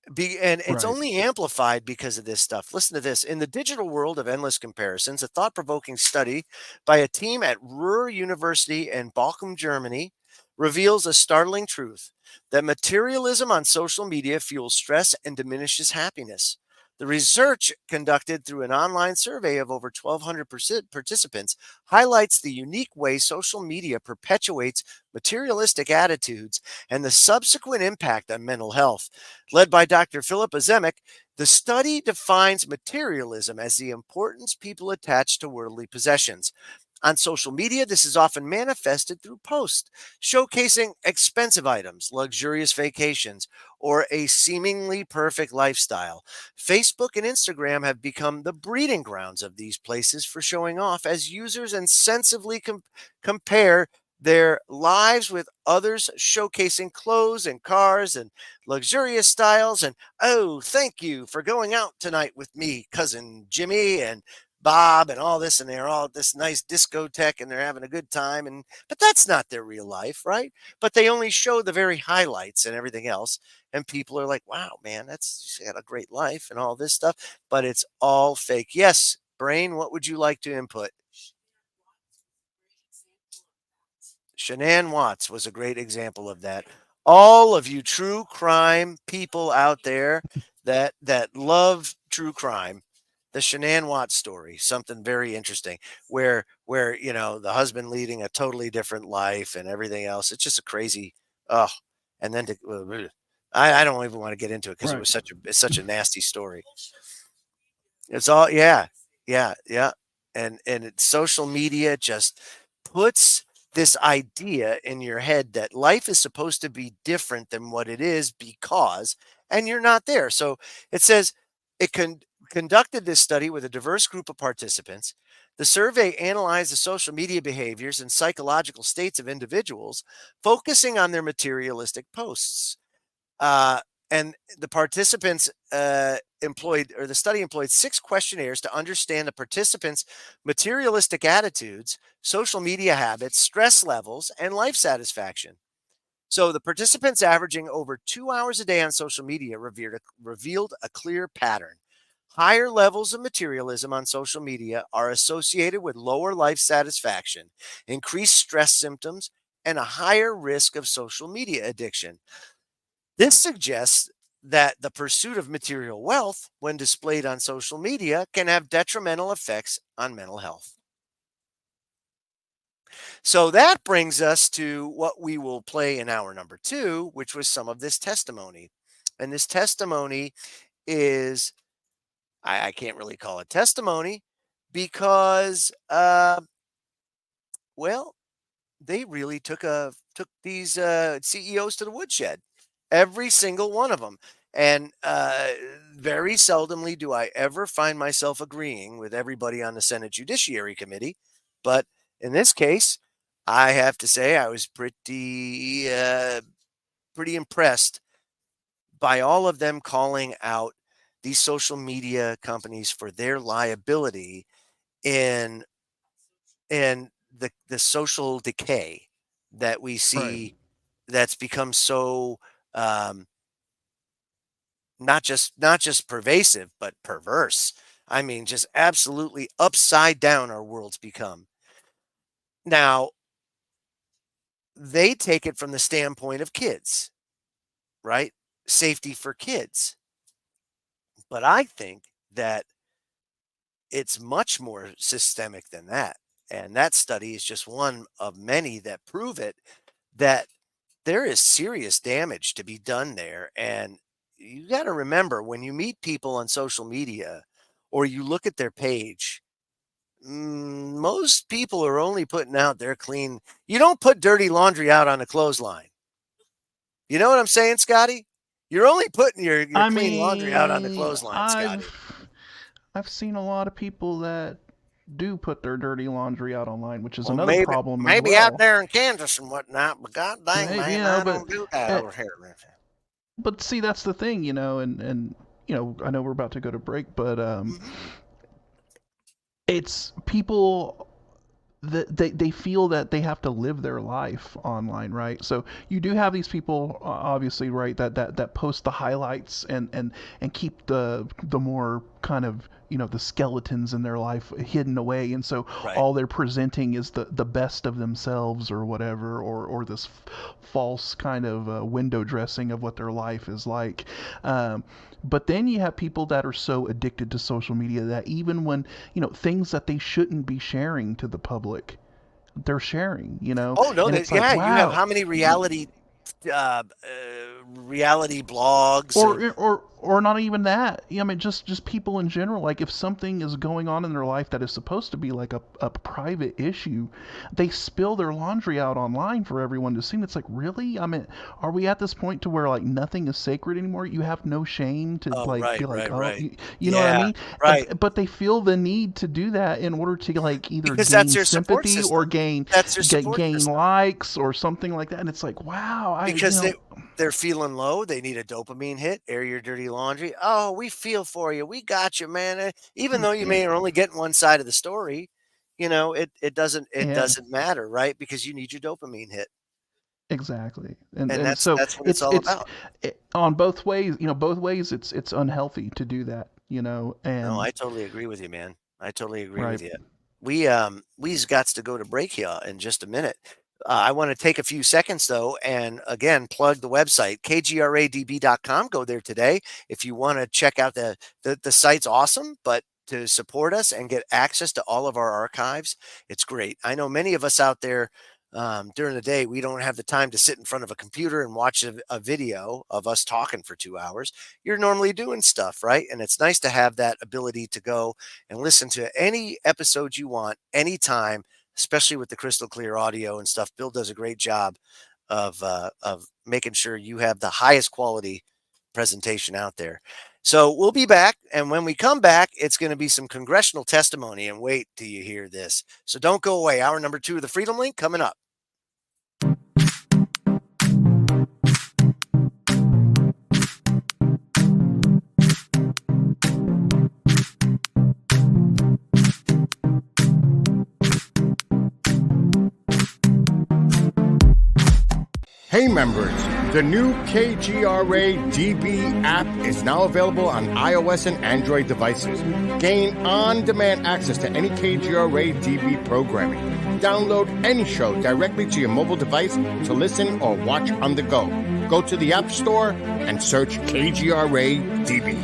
And it's Right. only amplified because of this stuff. Listen to this. In the digital world of endless comparisons, a thought provoking study by a team at Ruhr University in Bochum, Germany, reveals a startling truth that materialism on social media fuels stress and diminishes happiness. The research, conducted through an online survey of over 1,200 participants, highlights the unique way social media perpetuates materialistic attitudes and the subsequent impact on mental health. Led by Dr. Philip Azemek, the study defines materialism as the importance people attach to worldly possessions. On social media, this is often manifested through posts showcasing expensive items, luxurious vacations, or a seemingly perfect lifestyle. Facebook and Instagram have become the breeding grounds of these places for showing off as users insensibly compare their lives with others, showcasing clothes and cars and luxurious styles. And oh, thank you for going out tonight with me, cousin Jimmy and Bob and all this, and they're all at this nice discotheque and they're having a good time. And but that's not their real life, right? But they only show the very highlights and everything else. And people are like, wow, man, that's she had a great life and all this stuff. But it's all fake. Yes, Brain, what would you like to input? Shanann Watts was a great example of that. All of you true crime people out there that love true crime, the Shanann Watts story, something very interesting, where the husband leading a totally different life and everything else. It's just a crazy, oh, and then I don't even want to get into it because Right. it's such a nasty story. It's all yeah, yeah, yeah. Social media just puts this idea in your head that life is supposed to be different than what it is because and you're not there. So it says it conducted this study with a diverse group of participants. The survey analyzed the social media behaviors and psychological states of individuals, focusing on their materialistic posts. Uh, and the participants the study employed 6 questionnaires to understand the participants' materialistic attitudes, social media habits, stress levels, and life satisfaction. So the participants averaging over 2 hours a day on social media revealed a clear pattern. Higher levels of materialism on social media are associated with lower life satisfaction, increased stress symptoms, and a higher risk of social media addiction. This suggests that the pursuit of material wealth, when displayed on social media, can have detrimental effects on mental health. So that brings us to what we will play in hour number 2, which was some of this testimony. And this testimony is, I can't really call it testimony because, well, they really took these CEOs to the woodshed, every single one of them. And very seldomly do I ever find myself agreeing with everybody on the Senate Judiciary Committee, but in this case, I have to say I was pretty impressed by all of them calling out these social media companies for their liability in the social decay that we Right. see that's become so um, not just pervasive but perverse. I mean, just absolutely upside down our world's become. Now, they take it from the standpoint of kids, right? Safety for kids. But I think that it's much more systemic than that. And that study is just one of many that prove it that there is serious damage to be done there. And you got to remember when you meet people on social media or you look at their page, most people are only putting out their clean. You don't put dirty laundry out on a clothesline. You know what I'm saying, Scotty? You're only putting your I clean laundry out on the mean, clothesline, Scotty. I've seen a lot of people that do put their dirty laundry out online, which is Well, another problem as maybe out well. there in Kansas and whatnot, but god dang, Maybe, man, I don't do that uh, over here. but see, that's the thing, and I know we're about to go to break, but it's people that they feel that they have to live their life online, right? So you do have these people, obviously, right, that post the highlights and keep the more kind of the skeletons in their life hidden away, and so Right. all they're presenting is the best of themselves or whatever, or this false kind of window dressing of what their life is like. But then you have people that are so addicted to social media that even when things that they shouldn't be sharing to the public, they're sharing. Oh no, And it's yeah, like, you have wow. how many reality blogs Or not even that. I mean, just people in general. Like, if something is going on in their life that is supposed to be like a private issue, they spill their laundry out online for everyone to see. And it's like, really? I mean, are we at this point to where like nothing is sacred anymore? You have no shame to be like, right. You know what I Yeah, mean? right. But they feel the need to do that in order to like either Because gain that's their support sympathy system. or gain That's their support system. likes or something like that. And it's like, wow, Because they're feeling low, they need a dopamine hit. Air your dirty laundry. Oh, we feel for you. We got you, man. Even though you may are only getting one side of the story, it doesn't yeah. matter, right? Because you need your dopamine hit, Exactly, and and that's so what it's all about. on both ways. Both ways it's unhealthy to do that. No, And I totally agree with you, man. I totally agree right. with you. We's got to go to break here in just a minute. I want to take a few seconds though, and again plug the website kgradb.com. Go there today if you want to check out the site's awesome, but to support us and get access to all of our archives, it's great. I know many of us out there during the day, we don't have the time to sit in front of a computer and watch a video of us talking for 2 hours. You're normally doing stuff, right? And it's nice to have that ability to go and listen to any episode you want anytime, especially with the crystal clear audio and stuff. Bill does a great job of making sure you have the highest quality presentation out there. So we'll be back, and when we come back, it's going to be some congressional testimony, and wait till you hear this. So don't go away. Hour number 2 of the Freedom Link coming up. Hey members, the new KGRA DB app is now available on iOS and Android devices. Gain on-demand access to any KGRA DB programming. Download any show directly to your mobile device to listen or watch on the go. Go to the App Store and search KGRA DB.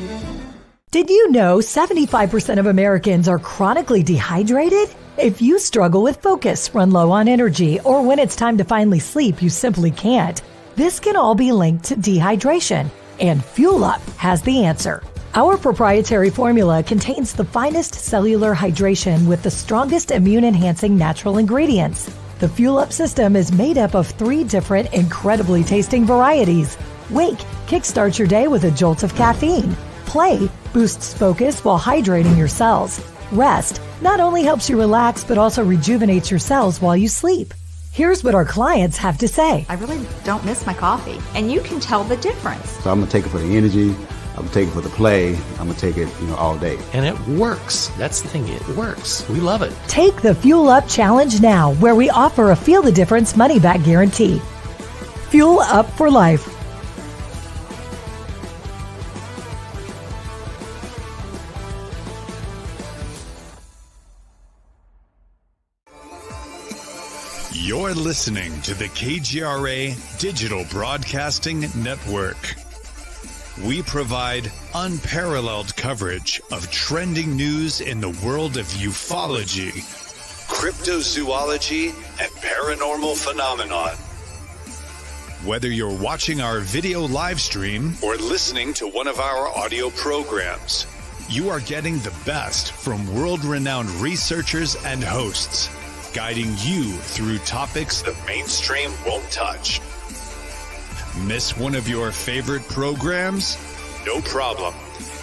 Did you know 75% of Americans are chronically dehydrated? If you struggle with focus, run low on energy, or when it's time to finally sleep, you simply can't, this can all be linked to dehydration, and Fuel Up has the answer. Our proprietary formula contains the finest cellular hydration with the strongest immune-enhancing natural ingredients. The Fuel Up system is made up of 3 different incredibly tasting varieties. Wake kickstarts your day with a jolt of caffeine. Play boosts focus while hydrating your cells. Rest not only helps you relax, but also rejuvenates your cells while you sleep. Here's what our clients have to say. I really don't miss my coffee, and you can tell the difference. So I'm going to take it for the energy. I'm going to take it for the play. I'm going to take it, all day. And it works. That's the thing. It works. We love it. Take the Fuel Up Challenge now, where we offer a Feel the Difference money-back guarantee. Fuel Up for life. You're listening to the KGRA Digital Broadcasting Network. We provide unparalleled coverage of trending news in the world of ufology, cryptozoology, and paranormal phenomenon. Whether you're watching our video live stream or listening to one of our audio programs, you are getting the best from world-renowned researchers and hosts, guiding you through topics the mainstream won't touch. Miss one of your favorite programs? No problem.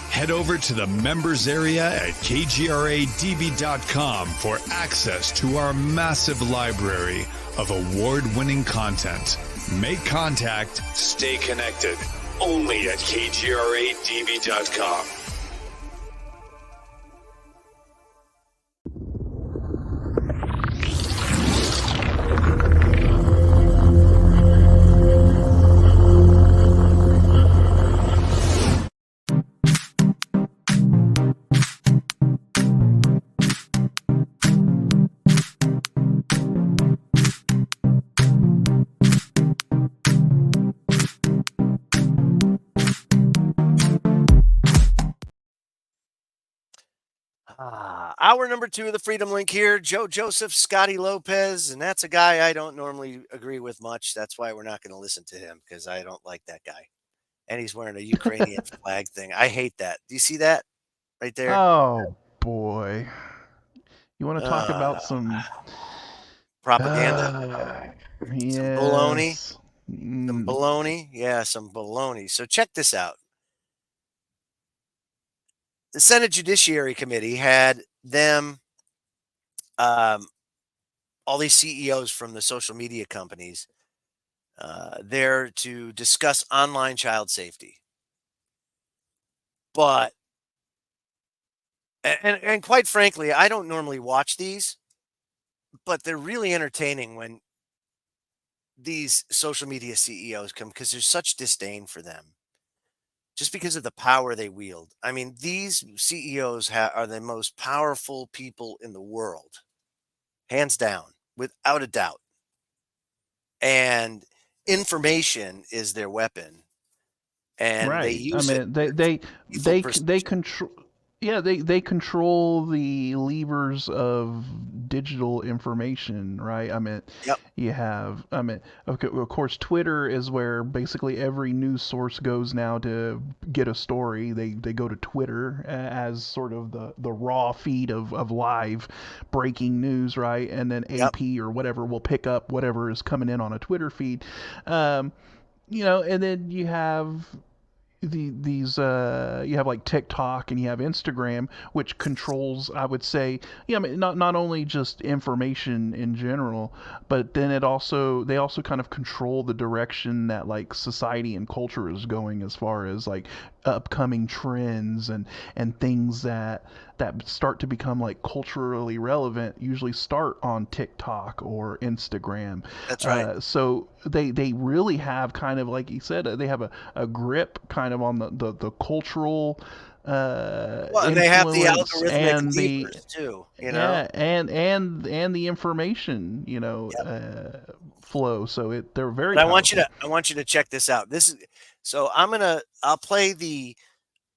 Head over to the members area at kgradb.com for access to our massive library of award-winning content. Make contact, stay connected. Only at kgradb.com. Hour number 2 of the Freedom Link here. Joe Joseph, Scotty Lopez, and that's a guy I don't normally agree with much. That's why we're not going to listen to him, because I don't like that guy. And he's wearing a Ukrainian flag thing. I hate that. Do you see that right there? Oh, boy. You want to talk about some propaganda? Yes. Some baloney? Some baloney? Yeah, some baloney. So check this out. The Senate Judiciary Committee had them, all these CEOs from the social media companies, there to discuss online child safety. But, and quite frankly, I don't normally watch these, but they're really entertaining when these social media CEOs come, because there's such disdain for them, just because of the power they wield. I mean, these CEOs are the most powerful people in the world, hands down, without a doubt. And information is their weapon, and right. they use I mean, they control. Yeah, they control the levers of digital information, right? I mean, you have, okay, of course, Twitter is where basically every news source goes now to get a story. They go to Twitter as sort of the raw feed of live breaking news, right? And then AP or whatever will pick up whatever is coming in on a Twitter feed. And then you have these you have like TikTok and you have Instagram, which controls, I would say, I mean, not only just information in general, but then they also kind of control the direction that like society and culture is going, as far as like upcoming trends and things that start to become like culturally relevant usually start on TikTok or Instagram. That's right. So they really have, kind of like you said, they have a grip kind of on the cultural and they have the algorithmic levers too, Yeah, and the information, flow. So they're very. But I want you to check this out. This is so I'll play the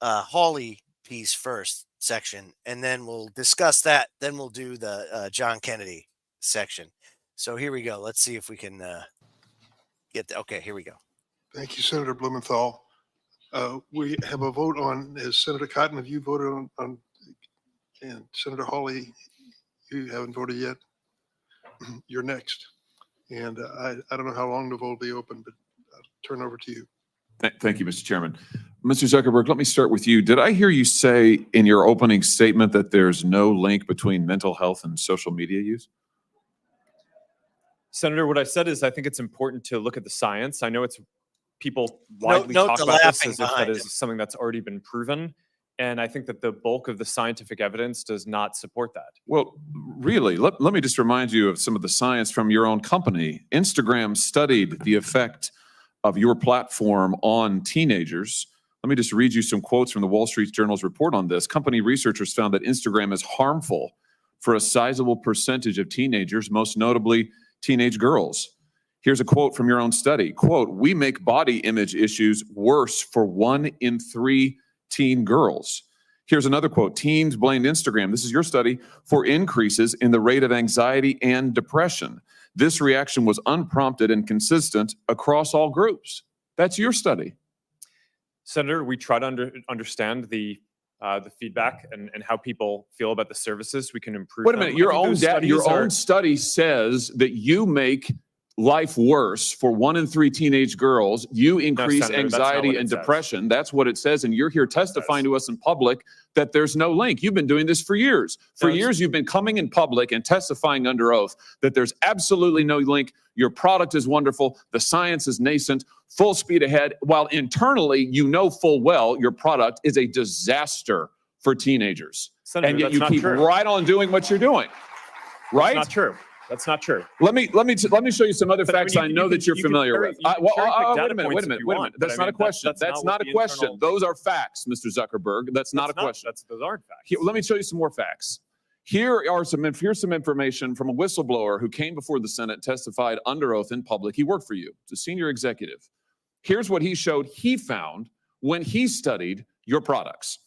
Hawley piece first section, and then we'll discuss that. Then we'll do the John Kennedy section. So here we go. Let's see if we can get okay, here we go. Thank you, Senator Blumenthal. We have a vote on, as Senator Cotton, have you voted on and Senator Hawley, you haven't voted yet. You're next. And I don't know how long the vote will be open, but I'll turn over to you. Thank you, Mr. Chairman. Mr. Zuckerberg, let me start with you. Did I hear you say in your opening statement that there's no link between mental health and social media use? Senator, what I said is I think it's important to look at the science. I know it's people widely talk about this as if that is something that's already been proven. And I think that the bulk of the scientific evidence does not support that. Well, really, let me just remind you of some of the science from your own company. Instagram studied the effect of your platform on teenagers. Let me just read you some quotes from the Wall Street Journal's report on this. Company researchers found that Instagram is harmful for a sizable percentage of teenagers, most notably teenage girls. Here's a quote from your own study. Quote, "We make body image issues worse for 1 in 3 teen girls." Here's another quote. Teens blamed Instagram, this is your study, for increases in the rate of anxiety and depression. This reaction was unprompted and consistent across all groups. That's your study. Senator, we try to understand the feedback and how people feel about the services. We can improve. Wait a minute, your own study says that you make life worse for 1 in 3 teenage girls. You increase Senator, anxiety and depression. That's what it says. And you're here testifying to us in public that there's no link. You've been doing this for years. For years, you've been coming in public and testifying under oath that there's absolutely no link. Your product is wonderful. The science is nascent, full speed ahead, while internally, you know full well your product is a disaster for teenagers. Senator, and yet that's you not keep true. right on doing what you're doing. Right? That's not true. That's not true. Let me show you some other facts I know that you're familiar with. Wait a minute. That's not a question. That's not a question. Those are facts, Mr. Zuckerberg. That's not a question. Those aren't facts. Let me show you some more facts. Here's some information from a whistleblower who came before the Senate and testified under oath in public. He worked for you. It's a senior executive. Here's what he showed he found when he studied your products.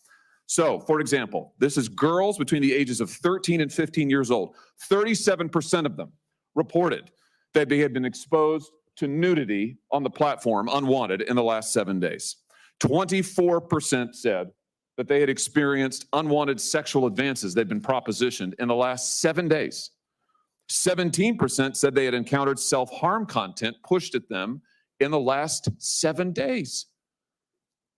So, for example, this is girls between the ages of 13 and 15 years old. 37% of them reported that they had been exposed to nudity on the platform unwanted in the last 7 days. 24% said that they had experienced unwanted sexual advances they'd been propositioned in the last 7 days. 17% said they had encountered self-harm content pushed at them in the last 7 days.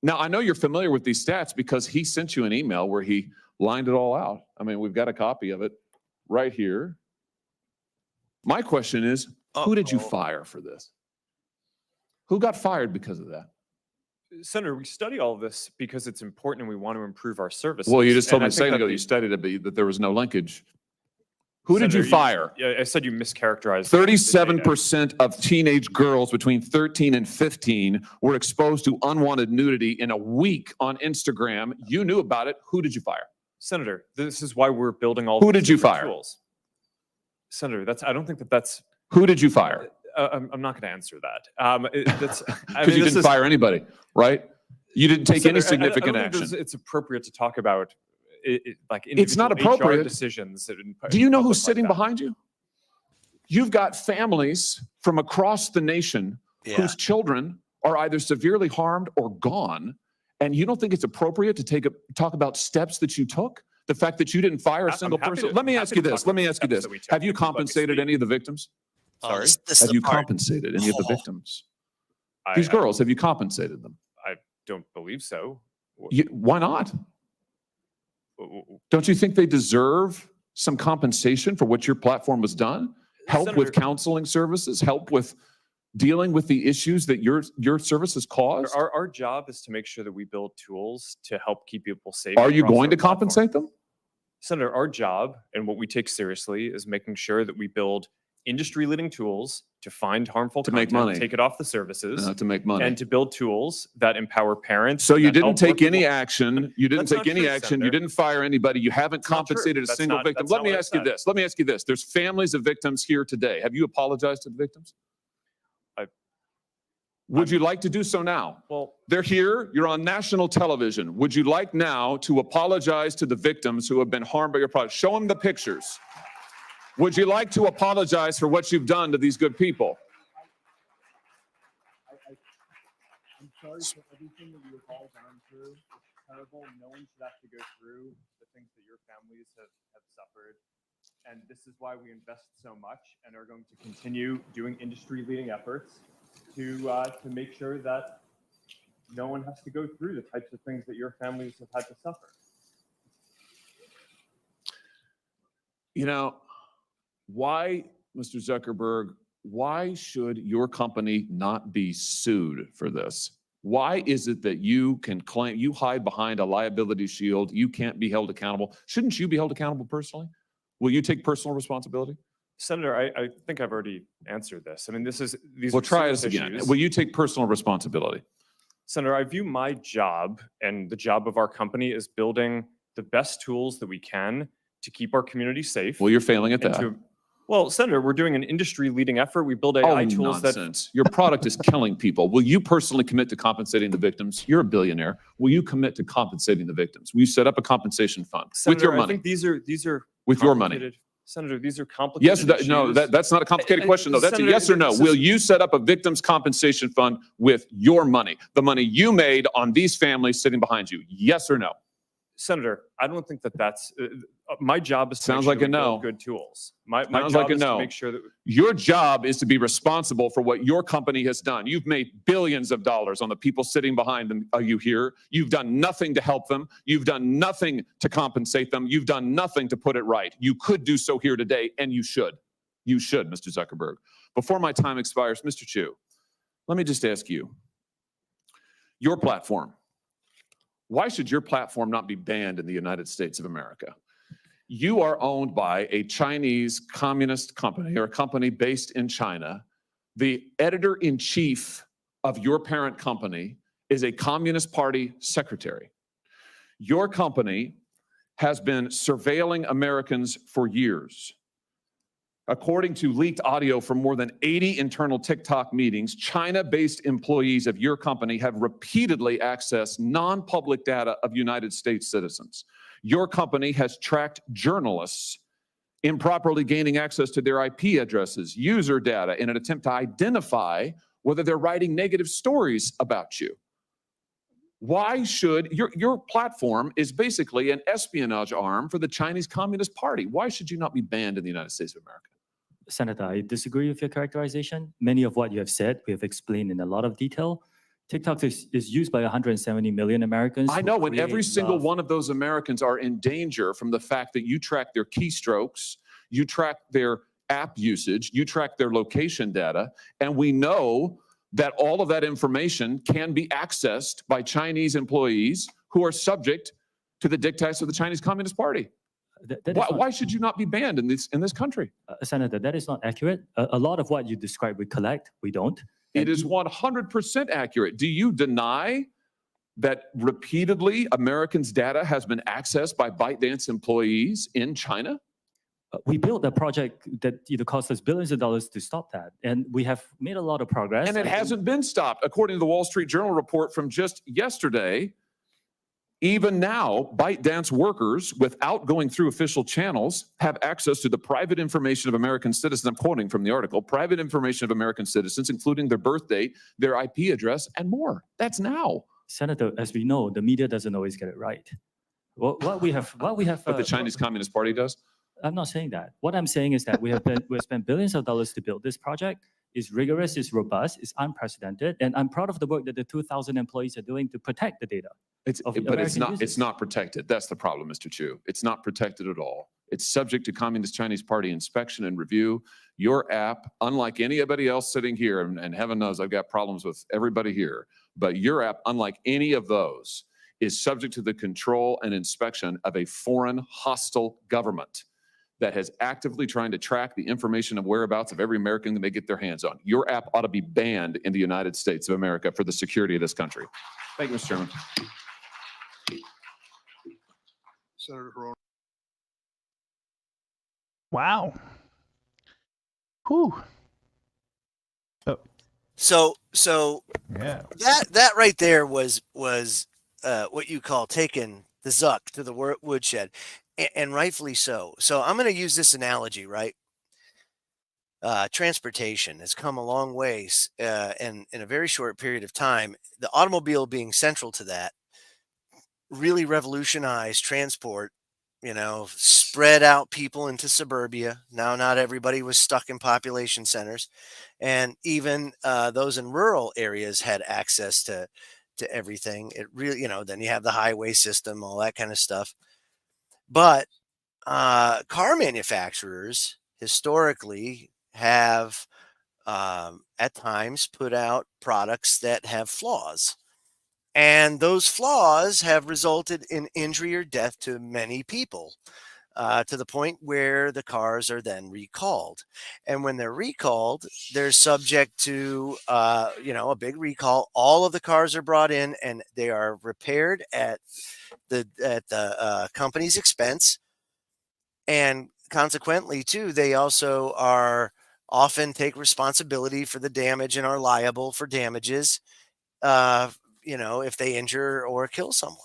Now, I know you're familiar with these stats because he sent you an email where he lined it all out. I mean, we've got a copy of it right here. My question is, who did you fire for this? Who got fired because of that? Senator, we study all of this because it's important and we want to improve our services. Well, you just told me a second ago you studied it, that there was no linkage. Who did you fire? I said you mischaracterized. 37% of teenage girls between 13 and 15 were exposed to unwanted nudity in a week on Instagram. You knew about it. Who did you fire? Senator, this is why we're building all. Who did you fire? Tools. Senator, I don't think that's. Who did you fire? I'm not going to answer that. Because you didn't fire anybody, right? You didn't take any significant action. It's appropriate to talk about. It's not appropriate. HR decisions. Do you know who's sitting behind you? You've got families from across the nation whose children are either severely harmed or gone, and you don't think it's appropriate to talk about steps that you took? The fact that you didn't fire a single person? Let me ask you this. Have you compensated any of the victims? Sorry? Have you compensated any of the victims? These girls, have you compensated them? I don't believe so. Why not? Don't you think they deserve some compensation for what your platform has done? Help Senator, with counseling services, help with dealing with the issues that your services cause? Our job is to make sure that we build tools to help keep people safe. Are you going to compensate them? Senator, our job and what we take seriously is making sure that we build industry-leading tools to find harmful to content, make money, take it off the services, to make money, and to build tools that empower parents. So you didn't take any action. You didn't take any action. Senator. You didn't fire anybody. You haven't compensated a single victim. Let me ask you this. Let me ask you this. There's families of victims here today. Have you apologized to the victims? Would you like to do so now? Well, they're here. You're on national television. Would you like now to apologize to the victims who have been harmed by your product? Show them the pictures. Would you like to apologize for what you've done to these good people? I'm sorry for everything that you have all gone through. It's terrible. No one should have to go through the things that your families have suffered. And this is why we invest so much and are going to continue doing industry-leading efforts to make sure that no one has to go through the types of things that your families have had to suffer. You know, why, Mr. Zuckerberg, why should your company not be sued for this? Why is it that you can claim, you hide behind a liability shield, you can't be held accountable? Shouldn't you be held accountable personally? Will you take personal responsibility? Senator, I think I've already answered this. I mean, these Well, try this again. Will you take personal responsibility? Senator, I view my job and the job of our company as building the best tools that we can to keep our community safe. Well, you're failing at that. Well, Senator, we're doing an industry-leading effort. We build AI tools nonsense. Your product is killing people. Will you personally commit to compensating the victims? You're a billionaire. Will you commit to compensating the victims? Will you set up a compensation fund Senator, with your money? I think these are with your money. Senator, these are complicated Yes, no, that's not a complicated question, though. That's Senator, a yes or no. Will you set up a victims compensation fund with your money, the money you made on these families sitting behind you? Yes or no? Senator, I don't think that's My job is to Sounds make sure like that a we no. build good tools. My Sounds job like a is no. to make sure that Your job is to be responsible for what your company has done. You've made billions of dollars on the people sitting behind them. Are you here? You've done nothing to help them. You've done nothing to compensate them. You've done nothing to put it right. You could do so here today, and you should. You should, Mr. Zuckerberg. Before my time expires, Mr. Chu, let me just ask you, your platform, why should your platform not be banned in the United States of America? You are owned by a Chinese communist company or a company based in China. The editor-in-chief of your parent company is a Communist Party secretary. Your company has been surveilling Americans for years. According to leaked audio from more than 80 internal TikTok meetings, China-based employees of your company have repeatedly accessed non-public data of United States citizens. Your company has tracked journalists improperly gaining access to their IP addresses, user data, in an attempt to identify whether they're writing negative stories about you. Why should your platform is basically an espionage arm for the Chinese Communist Party? Why should you not be banned in the United States of America? Senator, I disagree with your characterization. Many of what you have said, we have explained in a lot of detail. TikTok is used by 170 million Americans. I know, and every single one of those Americans are in danger from the fact that you track their keystrokes, you track their app usage, you track their location data, and we know that all of that information can be accessed by Chinese employees who are subject to the dictates of the Chinese Communist Party. Why should you not be banned in this country? Senator, that is not accurate. A lot of what you describe we collect, we don't. It is 100% accurate. Do you deny that repeatedly Americans' data has been accessed by ByteDance employees in China? We built a project that cost us billions of dollars to stop that. And we have made a lot of progress. And it hasn't been stopped. According to the Wall Street Journal report from just yesterday, even now, ByteDance workers, without going through official channels, have access to the private information of American citizens. I'm quoting from the article, private information of American citizens, including their birth date, their IP address, and more. That's now. Senator, as we know, the media doesn't always get it right. What we have. But the Chinese Communist Party does? I'm not saying that. What I'm saying is that we've spent billions of dollars to build this project. It's rigorous, it's robust, it's unprecedented, and I'm proud of the work that the 2,000 employees are doing to protect the data. It's not protected. That's the problem, Mr. Chu. It's not protected at all. It's subject to Communist Chinese Party inspection and review. Your app, unlike anybody else sitting here, and heaven knows I've got problems with everybody here, but your app, unlike any of those, is subject to the control and inspection of a foreign hostile government that has actively trying to track the information and whereabouts of every American that they get their hands on. Your app ought to be banned in the United States of America for the security of this country. Thank you, Mr. Chairman. Senator Herona. Wow. Whew. Oh. So yeah. That right there was what you call taking the Zuck to the woodshed. And rightfully so. So I'm going to use this analogy, right? Transportation has come a long ways in a very short period of time. The automobile being central to that really revolutionized transport, spread out people into suburbia. Now, not everybody was stuck in population centers. And even those in rural areas had access to everything. It really, then you have the highway system, all that kind of stuff. But car manufacturers historically have at times put out products that have flaws. And those flaws have resulted in injury or death to many people to the point where the cars are then recalled. And when they're recalled, they're subject to, a big recall. All of the cars are brought in and they are repaired at the company's expense. And consequently, too, they also are often take responsibility for the damage and are liable for damages, if they injure or kill someone.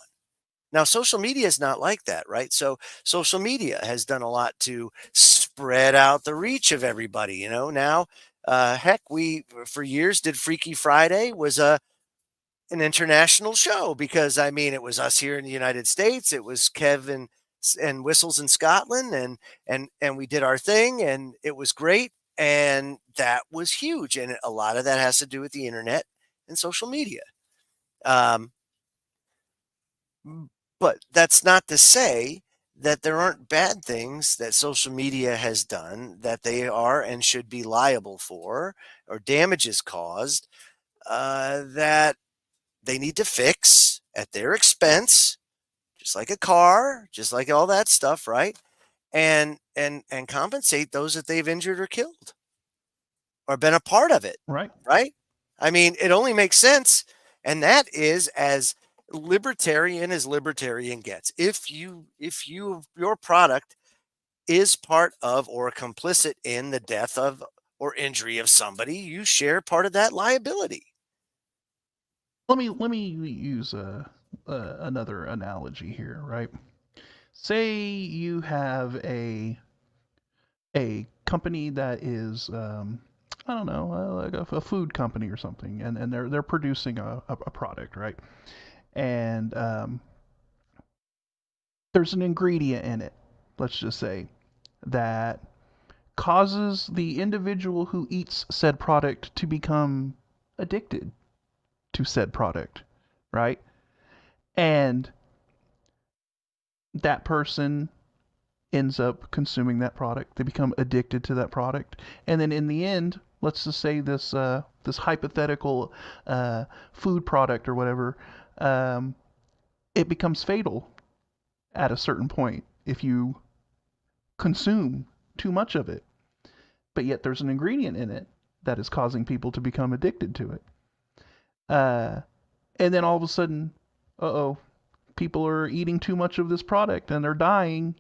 Now, social media is not like that, right? So social media has done a lot to spread out the reach of everybody. Now, heck, we for years did Freaky Friday was an international show because, it was us here in the United States. It was Kevin and whistles in Scotland, and we did our thing, and it was great, and that was huge, and a lot of that has to do with the internet and social media. But that's not to say that there aren't bad things that social media has done that they are and should be liable for, or damages caused, that they need to fix at their expense, just like a car, just like all that stuff, right? And compensate those that they've injured or killed or been a part of it. Right. Right? I mean, it only makes sense, and that is as libertarian as libertarian gets. If your product is part of or complicit in the death of or injury of somebody, you share part of that liability. Let me use another analogy here, right? Say you have a company that is I don't know, like a food company or something, and they're producing a product, right? And there's an ingredient in it, let's just say, that causes the individual who eats said product to become addicted to said product, right? And that person ends up consuming that product. They become addicted to that product, and then in the end, let's just say this this hypothetical food product or whatever, it becomes fatal at a certain point if you consume too much of it. But yet there's an ingredient in it that is causing people to become addicted to it. And then all of a sudden, people are eating too much of this product and they're dying.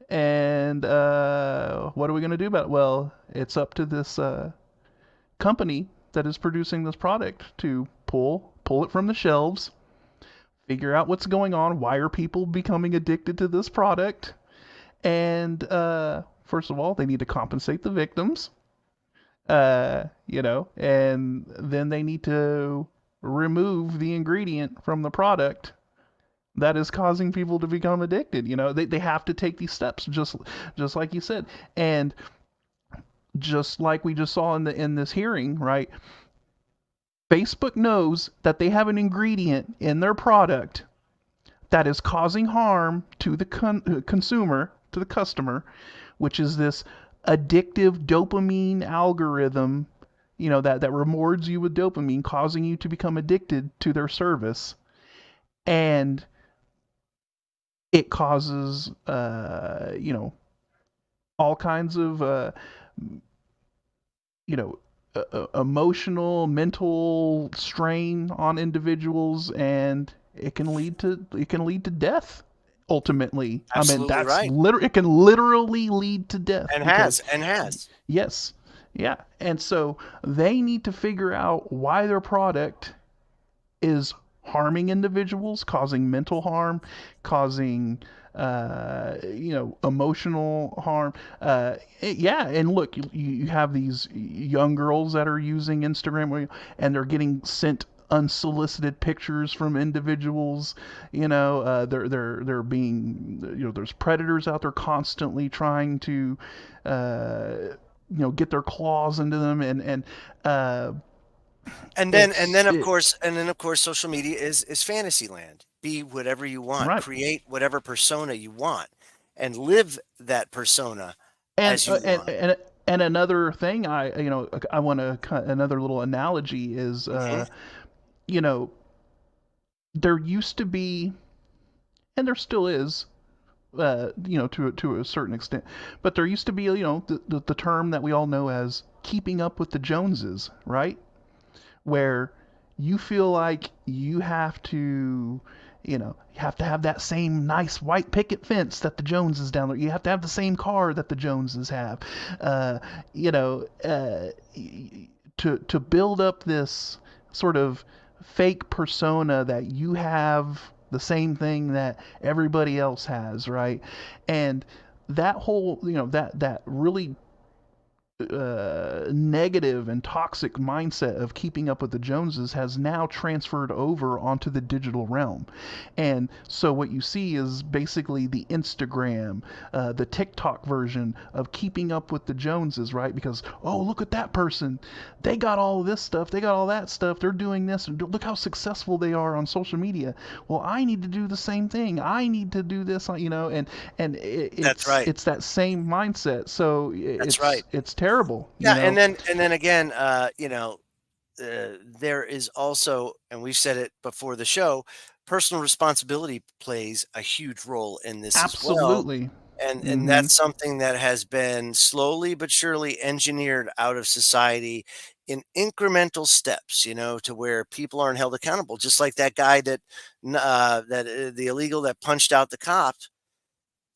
And what are we going to do about it? Well, it's up to this company that is producing this product to pull it from the shelves, figure out what's going on. Why are people becoming addicted to this product? And first of all, they need to compensate the victims, and then they need to remove the ingredient from the product that is causing people to become addicted. They have to take these steps, just like you said, and just like we just saw in this hearing, right? Facebook knows that they have an ingredient in their product that is causing harm to the consumer, to the customer, which is this addictive dopamine algorithm, that rewards you with dopamine, causing you to become addicted to their service. And it causes, all kinds of, emotional, mental strain on individuals, and it can lead to death. Ultimately, Absolutely, I mean, right. It can literally lead to death. And has. Yes. Yeah. And so they need to figure out why their product is harming individuals, causing mental harm, causing emotional harm. And look, you have these young girls that are using Instagram, and they're getting sent unsolicited pictures from individuals. They're being, there's predators out there constantly trying to get their claws into them, and then of course social media is fantasy land. Be whatever you want, right. Create whatever persona you want, and live that persona as you want. And another thing, I want to another little analogy is, there used to be, and there still is, to a certain extent, but there used to be, the term that we all know as keeping up with the Joneses, right? Where you feel like you have to have that same nice white picket fence that the Joneses down there. You have to have the same car that the Joneses have. To build up this sort of fake persona that you have the same thing that everybody else has, right? And that whole, that really negative and toxic mindset of keeping up with the Joneses has now transferred over onto the digital realm. And so what you see is basically the Instagram, the TikTok version of keeping up with the Joneses, right? Because, oh, look at that person. They got all this stuff. They got all that stuff. They're doing this. And look how successful they are on social media. Well, I need to do the same thing. I need to do this, and That's right. it's that same mindset. So That's right. it's terrible. Yeah, and then again, there is also, and we've said it before the show, personal responsibility plays a huge role in this as well. Absolutely. And that's something that has been slowly but surely engineered out of society in incremental steps, to where people aren't held accountable. Just like that guy the illegal that punched out the cop,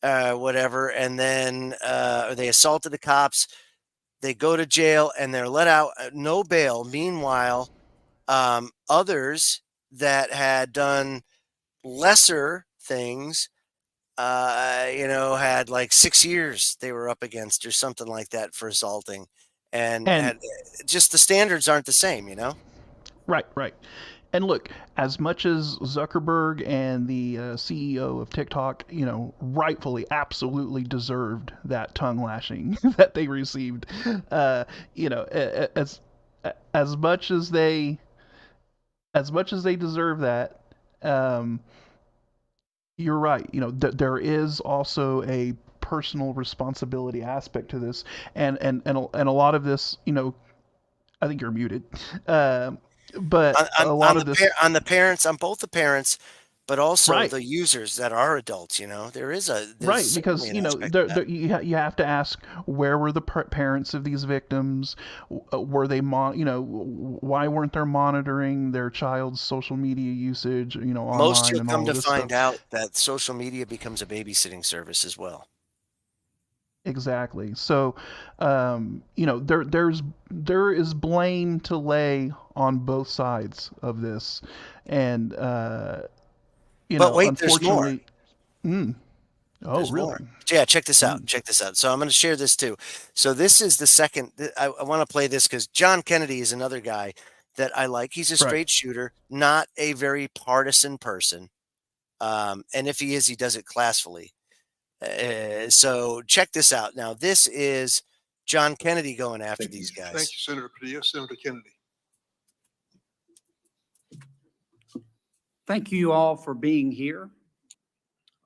whatever, and then they assaulted the cops. They go to jail and they're let out, no bail. Meanwhile, others that had done lesser things, had like 6 years they were up against or something like that for assaulting. And just the standards aren't the same, Right. And look, as much as Zuckerberg and the CEO of TikTok, rightfully, absolutely deserved that tongue lashing that they received, as much as they deserve that, you're right. There is also a personal responsibility aspect to this, and a lot of this, I think you're muted. But a lot of this on the parents, on both the parents, but also the users that are adults. There is right, because you have to ask, where were the parents of these victims? Were they why weren't they monitoring their child's social media usage? Online. Most you'll and come all to this find stuff. out that social media becomes a babysitting service as well. Exactly. So, there is blame to lay on both sides of this, and but wait, there's more. Oh, there's really? More. Yeah, check this out. Check this out. So I'm going to share this too. So this is the second. I want to play this because John Kennedy is another guy that I like. He's a straight shooter, not a very partisan person, and if he is, he does it classfully. So check this out. Now, this is John Kennedy going after these guys. Thank you, Senator Padilla. Senator Kennedy. Thank you all for being here.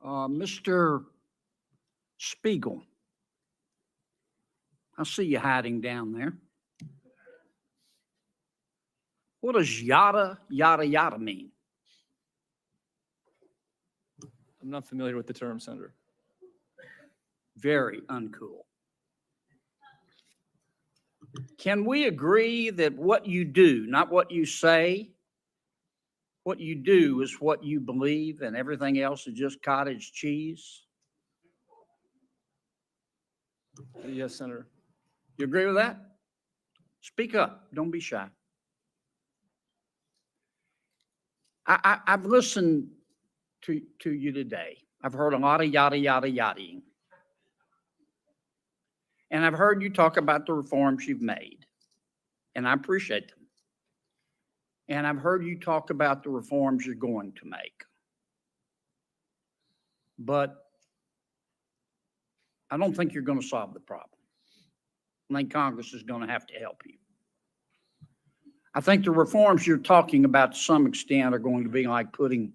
Mr. Spiegel, I see you hiding down there. What does yada, yada, yada mean? I'm not familiar with the term, Senator. Very uncool. Can we agree that what you do, not what you say, what you do is what you believe and everything else is just cottage cheese? Yes, Senator. You agree with that? Speak up. Don't be shy. I've listened to you today. I've heard a lot of yada, yada, yadaing. And I've heard you talk about the reforms you've made, and I appreciate them. And I've heard you talk about the reforms you're going to make. But I don't think you're going to solve the problem. I think Congress is going to have to help you. I think the reforms you're talking about to some extent are going to be like putting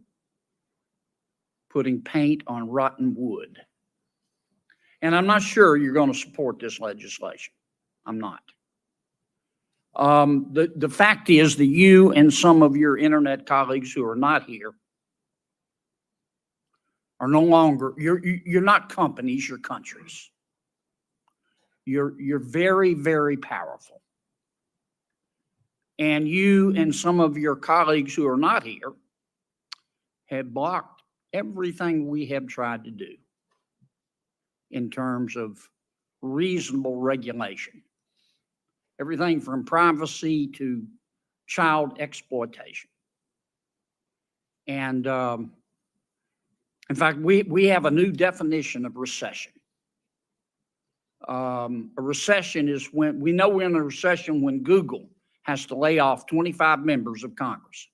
paint on rotten wood. And I'm not sure you're going to support this legislation. I'm not. The fact is that you and some of your internet colleagues who are not here are no longer, you're not companies, you're countries. You're very, very powerful. And you and some of your colleagues who are not here have blocked everything we have tried to do in terms of reasonable regulation. Everything from privacy to child exploitation. And in fact, we have a new definition of recession. A recession is when we know we're in a recession when Google has to lay off 25 members of Congress.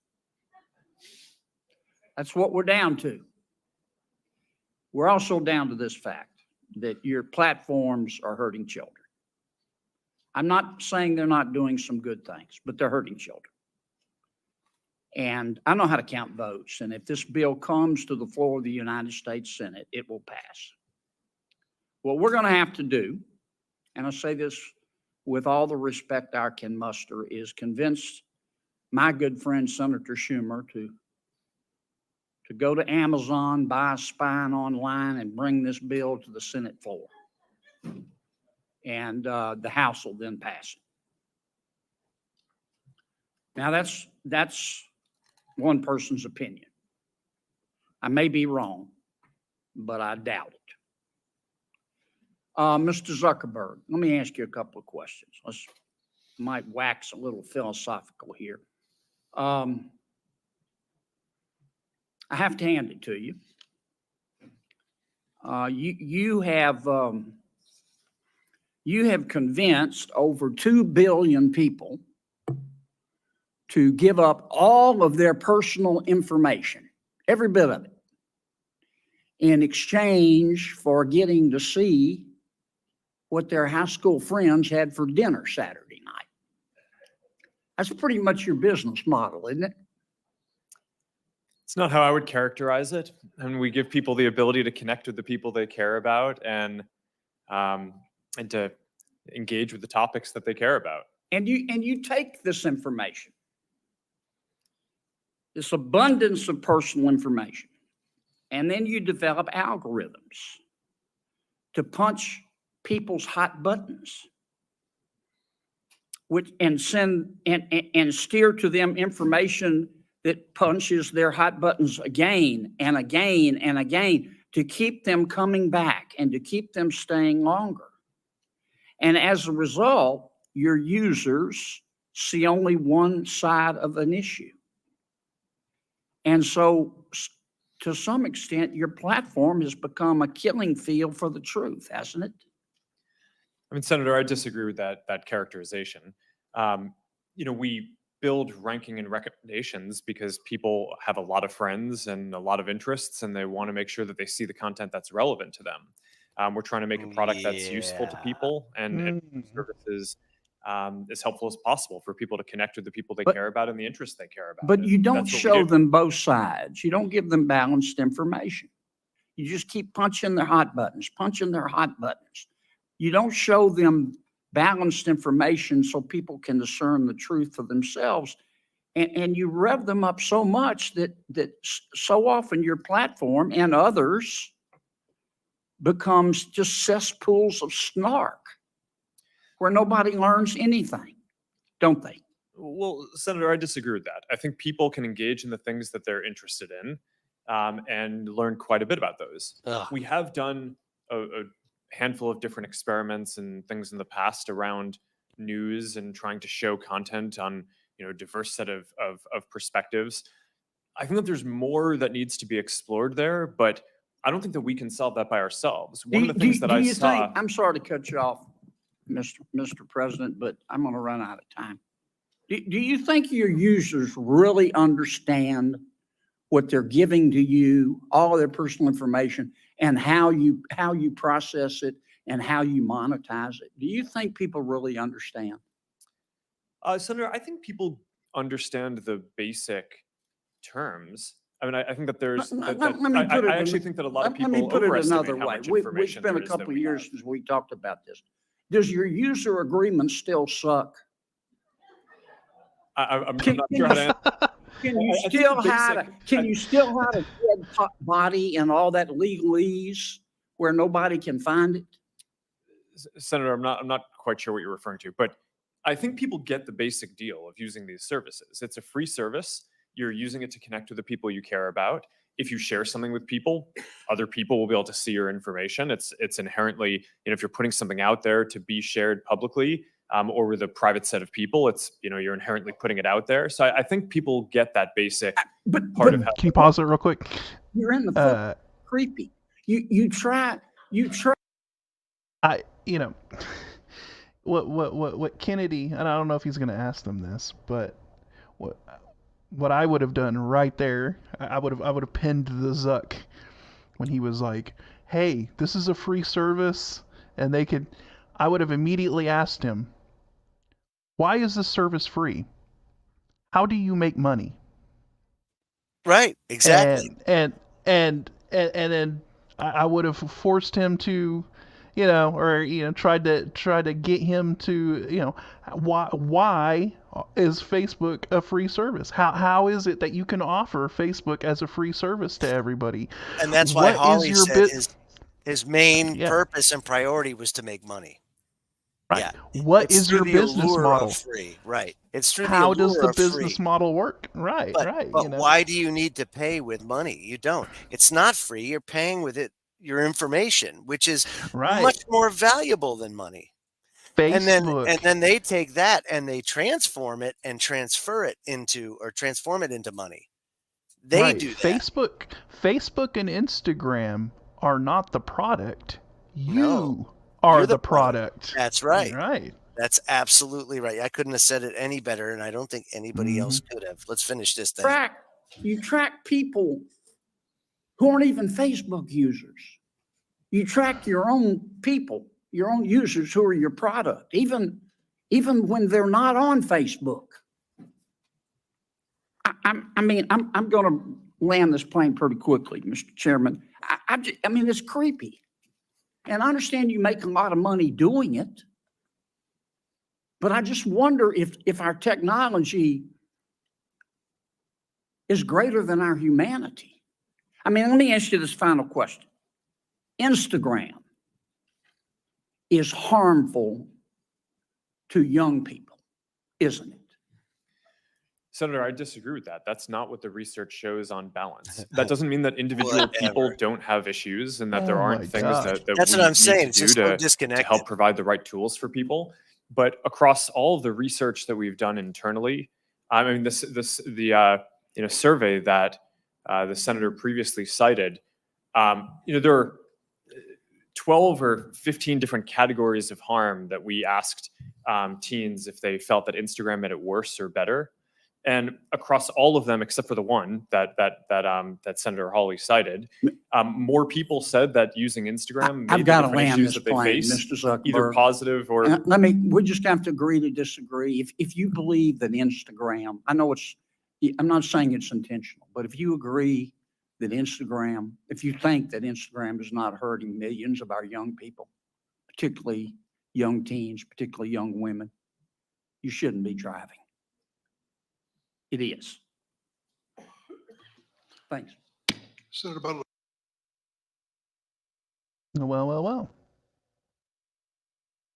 That's what we're down to. We're also down to this fact that your platforms are hurting children. I'm not saying they're not doing some good things, but they're hurting children. And I know how to count votes. And if this bill comes to the floor of the United States Senate, it will pass. What we're going to have to do, and I say this with all the respect I can muster, is convince my good friend Senator Schumer to go to Amazon, buy a spine online, and bring this bill to the Senate floor. And the House will then pass it. Now, that's one person's opinion. I may be wrong, but I doubt it. Mr. Zuckerberg, let me ask you a couple of questions. Might wax a little philosophical here. I have to hand it to you. You have convinced over 2 billion people to give up all of their personal information, every bit of it, in exchange for getting to see what their high school friends had for dinner Saturday night. That's pretty much your business model, isn't it? It's not how I would characterize it. And we give people the ability to connect with the people they care about and to engage with the topics that they care about. And you take this information, this abundance of personal information, and then you develop algorithms to punch people's hot buttons, and send and steer to them information that punches their hot buttons again and again and again to keep them coming back and to keep them staying longer. And as a result, your users see only one side of an issue. And so, to some extent, your platform has become a killing field for the truth, hasn't it? I mean, Senator, I disagree with that characterization. We build ranking and recommendations because people have a lot of friends and a lot of interests, and they want to make sure that they see the content that's relevant to them. We're trying to make a product that's useful to people and services as helpful as possible for people to connect with the people they care about and the interests they care about. But you don't show them both sides. You don't give them balanced information. You just keep punching their hot buttons, You don't show them balanced information so people can discern the truth for themselves. And you rev them up so much that so often your platform and others becomes just cesspools of snark where nobody learns anything, don't they? Well, Senator, I disagree with that. I think people can engage in the things that they're interested in and learn quite a bit about those. We have done a handful of different experiments and things in the past around news and trying to show content on a diverse set of perspectives. I think that there's more that needs to be explored there, but I don't think that we can solve that by ourselves. One of the things that I saw. I'm sorry to cut you off, Mr. President, but I'm going to run out of time. Do you think your users really understand what they're giving to you, all of their personal information, and how you process it and how you monetize it? Do you think people really understand? Senator, I think people understand the basic terms. I mean, I think that there's. I actually think that a lot of people. Let me put it another way. It's been a couple of years since we talked about this. Does your user agreement still suck? I'm not sure how to answer. Can you still hide a dead body and all that legalese where nobody can find it? Senator, I'm not quite sure what you're referring to, but I think people get the basic deal of using these services. It's a free service. You're using it to connect with the people you care about. If you share something with people, other people will be able to see your information. It's inherently, if you're putting something out there to be shared publicly, or with a private set of people, it's, you're inherently putting it out there. So I think people get that basic part of how. Can you pause it real quick? You're in the creepy. You try. you know, what Kennedy, and I don't know if he's going to ask them this, but what what I would have done right there, I would have pinned the Zuck when he was like, "Hey, this is a free service," and they could. I would have immediately asked him, "Why is this service free? How do you make money?" Right, exactly. And then I would have forced him to, or tried to get him to, why is Facebook a free service? How is it that you can offer Facebook as a free service to everybody? And that's why What is Hawley your said bit? his main Yeah, purpose and priority was to make money. right. Yeah. What It's is through your the business allure of model? free. Right. It's through the How does allure the of free. business model work? Right, But right. but why do you need to pay with money? You don't. It's not free. You're paying with it your information, which is much Right. more valuable than money. And then Facebook. and then they take that and they transform it and transform it into money. They Right. do that. Facebook and Instagram are not the product. No. You are You're the the product. product. That's right. Right. That's absolutely right. I couldn't have said it any better, and I don't think anybody else Hmm. could have. Let's finish this thing. You track people who aren't even Facebook users. You track your own people, your own users who are your product, even when they're not on Facebook. I'm going to land this plane pretty quickly, Mr. Chairman. I mean, it's creepy. And I understand you make a lot of money doing it. But I just wonder if our technology is greater than our humanity. I mean, let me ask you this final question. Instagram is harmful to young people, isn't it? Senator, I disagree with that. That's not what the research shows on balance. That doesn't mean that individual people don't have issues and that there Oh aren't my things gosh. that That's we what I'm need saying. to It's do just so to disconnected. help provide the right tools for people. But across all of the research that we've done internally, I mean, the survey that the senator previously cited, there are 12 or 15 different categories of harm that we asked teens if they felt that Instagram made it worse or better. And across all of them, except for the one that Senator Hawley cited, more people said that using Instagram made I've the got to different land issues this that they plane, face Mr. Zuckerberg. either positive or. We just have to agree to disagree. If you believe that Instagram, I'm not saying it's intentional, but if you agree that if you think that Instagram is not hurting millions of our young people, particularly young teens, particularly young women, you shouldn't be driving. It is. Thanks. Senator Butler. Well.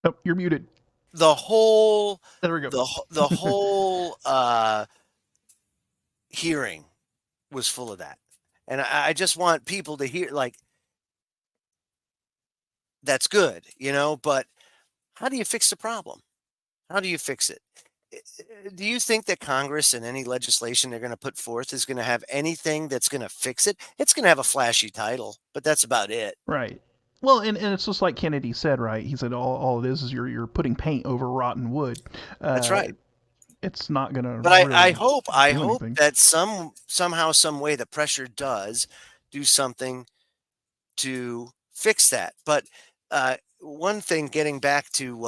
Oh, you're muted. The whole There we go. the whole hearing was full of that. And I just want people to hear, like, that's good, but how do you fix the problem? How do you fix it? Do you think that Congress and any legislation they're going to put forth is going to have anything that's going to fix it? It's going to have a flashy title, but that's about it. Right. Well, and it's just like Kennedy said, right? He said all it is you're putting paint over rotten wood. That's right. It's not gonna. But really I hope do anything. that somehow, some way, the pressure does do something to fix that. But one thing, getting back to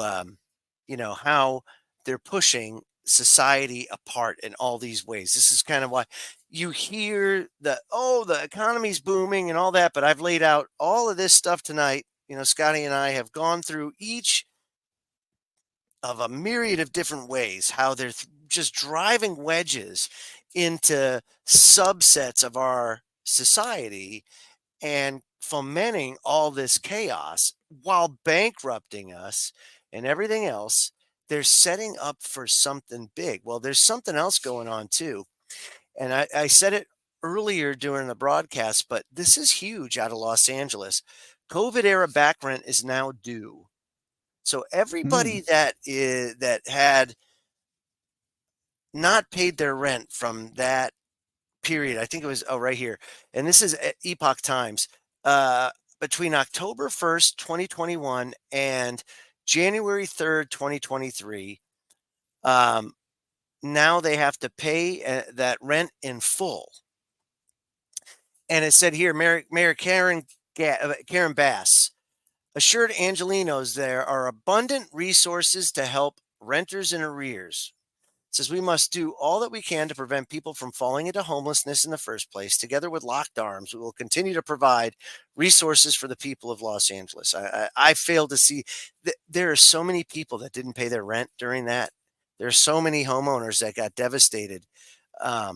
how they're pushing society apart in all these ways. This is kind of why you hear the economy's booming and all that. But I've laid out all of this stuff tonight. Scotty and I have gone through each of a myriad of different ways how they're just driving wedges into subsets of our society and fomenting all this chaos while bankrupting us and everything else. They're setting up for something big. Well, there's something else going on too. And I said it earlier during the broadcast, but this is huge out of Los Angeles. COVID era back rent is now due. So everybody that had not paid their rent from that period, I think it was right here, and this is Epoch Times. between October 1st, 2021 and January 3rd, 2023, now they have to pay that rent in full. And it said here, Mayor Karen Bass assured Angelenos there are abundant resources to help renters in arrears. It says we must do all that we can to prevent people from falling into homelessness in the first place. Together with Locked Arms, we will continue to provide resources for the people of Los Angeles. I fail to see that there are so many people that didn't pay their rent during that. There are so many homeowners that got devastated. I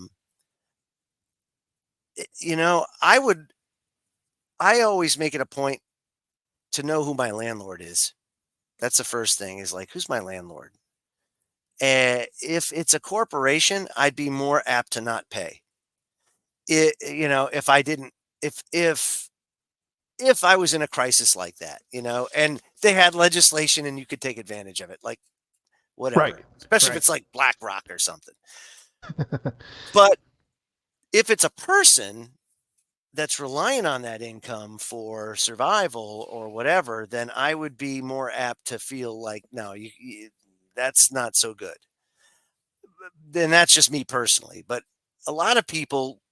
always make it a point to know who my landlord is. That's the first thing, is like, who's my landlord? If it's a corporation, I'd be more apt to not pay. If I didn't, if I was in a crisis like that, and they had legislation and you could take advantage of it, like whatever, Right. Especially if Right. it's like BlackRock or something. But if it's a person that's relying on that income for survival or whatever, then I would be more apt to feel like, no, that's not so good. Then that's just me personally. But a lot of people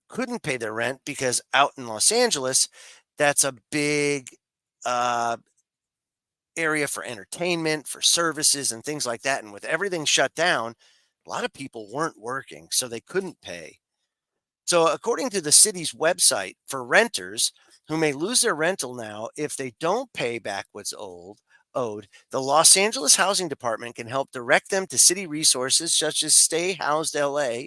couldn't pay their rent because out in Los Angeles, that's a big area for entertainment, for services and things like that. And with everything shut down, a lot of people weren't working, so they couldn't pay. So according to the city's website, for renters who may lose their rental now if they don't pay back what's owed, the Los Angeles Housing Department can help direct them to city resources such as Stay Housed LA,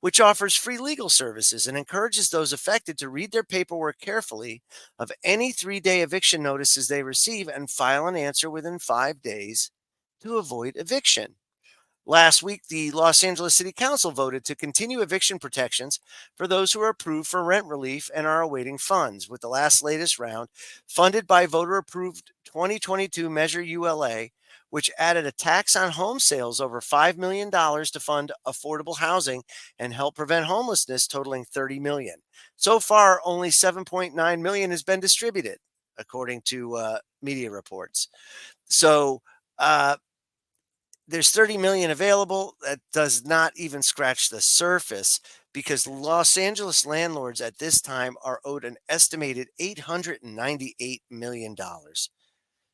which offers free legal services and encourages those affected to read their paperwork carefully of any 3-day eviction notices they receive and file an answer within 5 days to avoid eviction. Last week, the Los Angeles City Council voted to continue eviction protections for those who are approved for rent relief and are awaiting funds, with the latest round funded by voter-approved 2022 Measure ULA, which added a tax on home sales over $5 million to fund affordable housing and help prevent homelessness, totaling $30 million. So far, only $7.9 million has been distributed, according to media reports. So, there's 30 million available. That does not even scratch the surface, because Los Angeles landlords at this time are owed an estimated $898 million.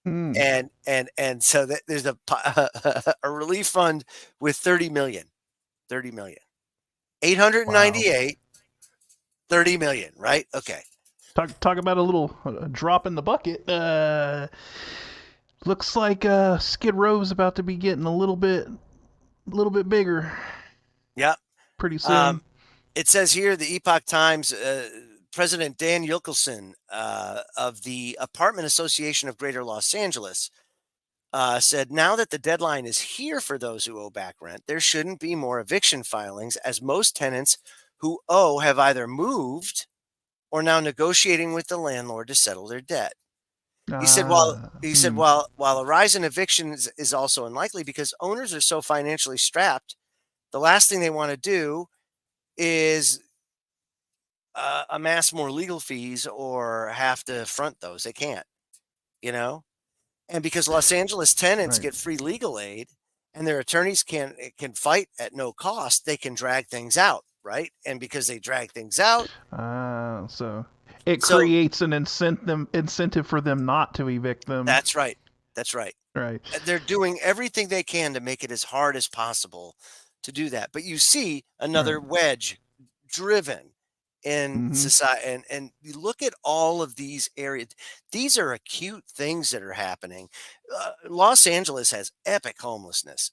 And so there's a relief fund with 30 million. 898, 30 million, right? Okay. Talk about a little drop in the bucket. Looks like Skid Row's about to be getting a little bit bigger. Yep. Pretty soon. It says here, the Epoch Times, President Dan Yelkelson of the Apartment Association of Greater Los Angeles said, now that the deadline is here for those who owe back rent, there shouldn't be more eviction filings, as most tenants who owe have either moved or now negotiating with the landlord to settle their debt. He said, while a rise in evictions is also unlikely because owners are so financially strapped, the last thing they want to do is amass more legal fees or have to front those. They can't, and because Los Angeles tenants get free legal aid and their attorneys can fight at no cost, they can drag things out, right? And because they drag things out, so it creates an incentive for them not to evict them. That's right. Right. They're doing everything they can to make it as hard as possible to do that. But you see another wedge driven in society, and you look at all of these areas. These are acute things that are happening. Los Angeles has epic homelessness.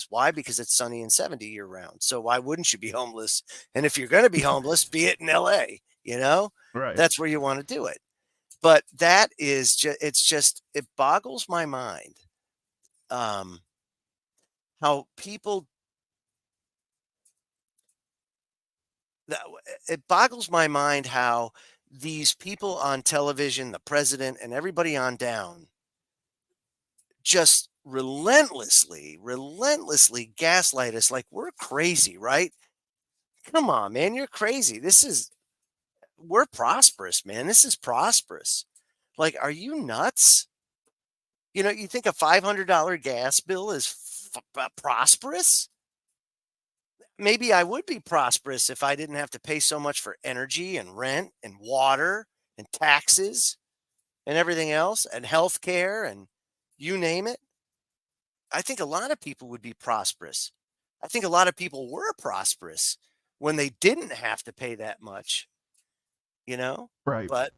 Why? Because it's sunny and 70 year round. So why wouldn't you be homeless? And if you're going to be homeless, be it in LA, Right. That's where you want to do it. But that is just, it boggles my mind how people, it boggles my mind how these people on television, the president and everybody on down, just relentlessly gaslight us like we're crazy, right? Come on, man, you're crazy. we're prosperous, man. This is prosperous. Like, are you nuts? You know, you think a $500 gas bill is prosperous? Maybe I would be prosperous if I didn't have to pay so much for energy and rent and water and taxes and everything else and healthcare and you name it. I think a lot of people would be prosperous. I think a lot of people were prosperous when they didn't have to pay that much, you know? Right. But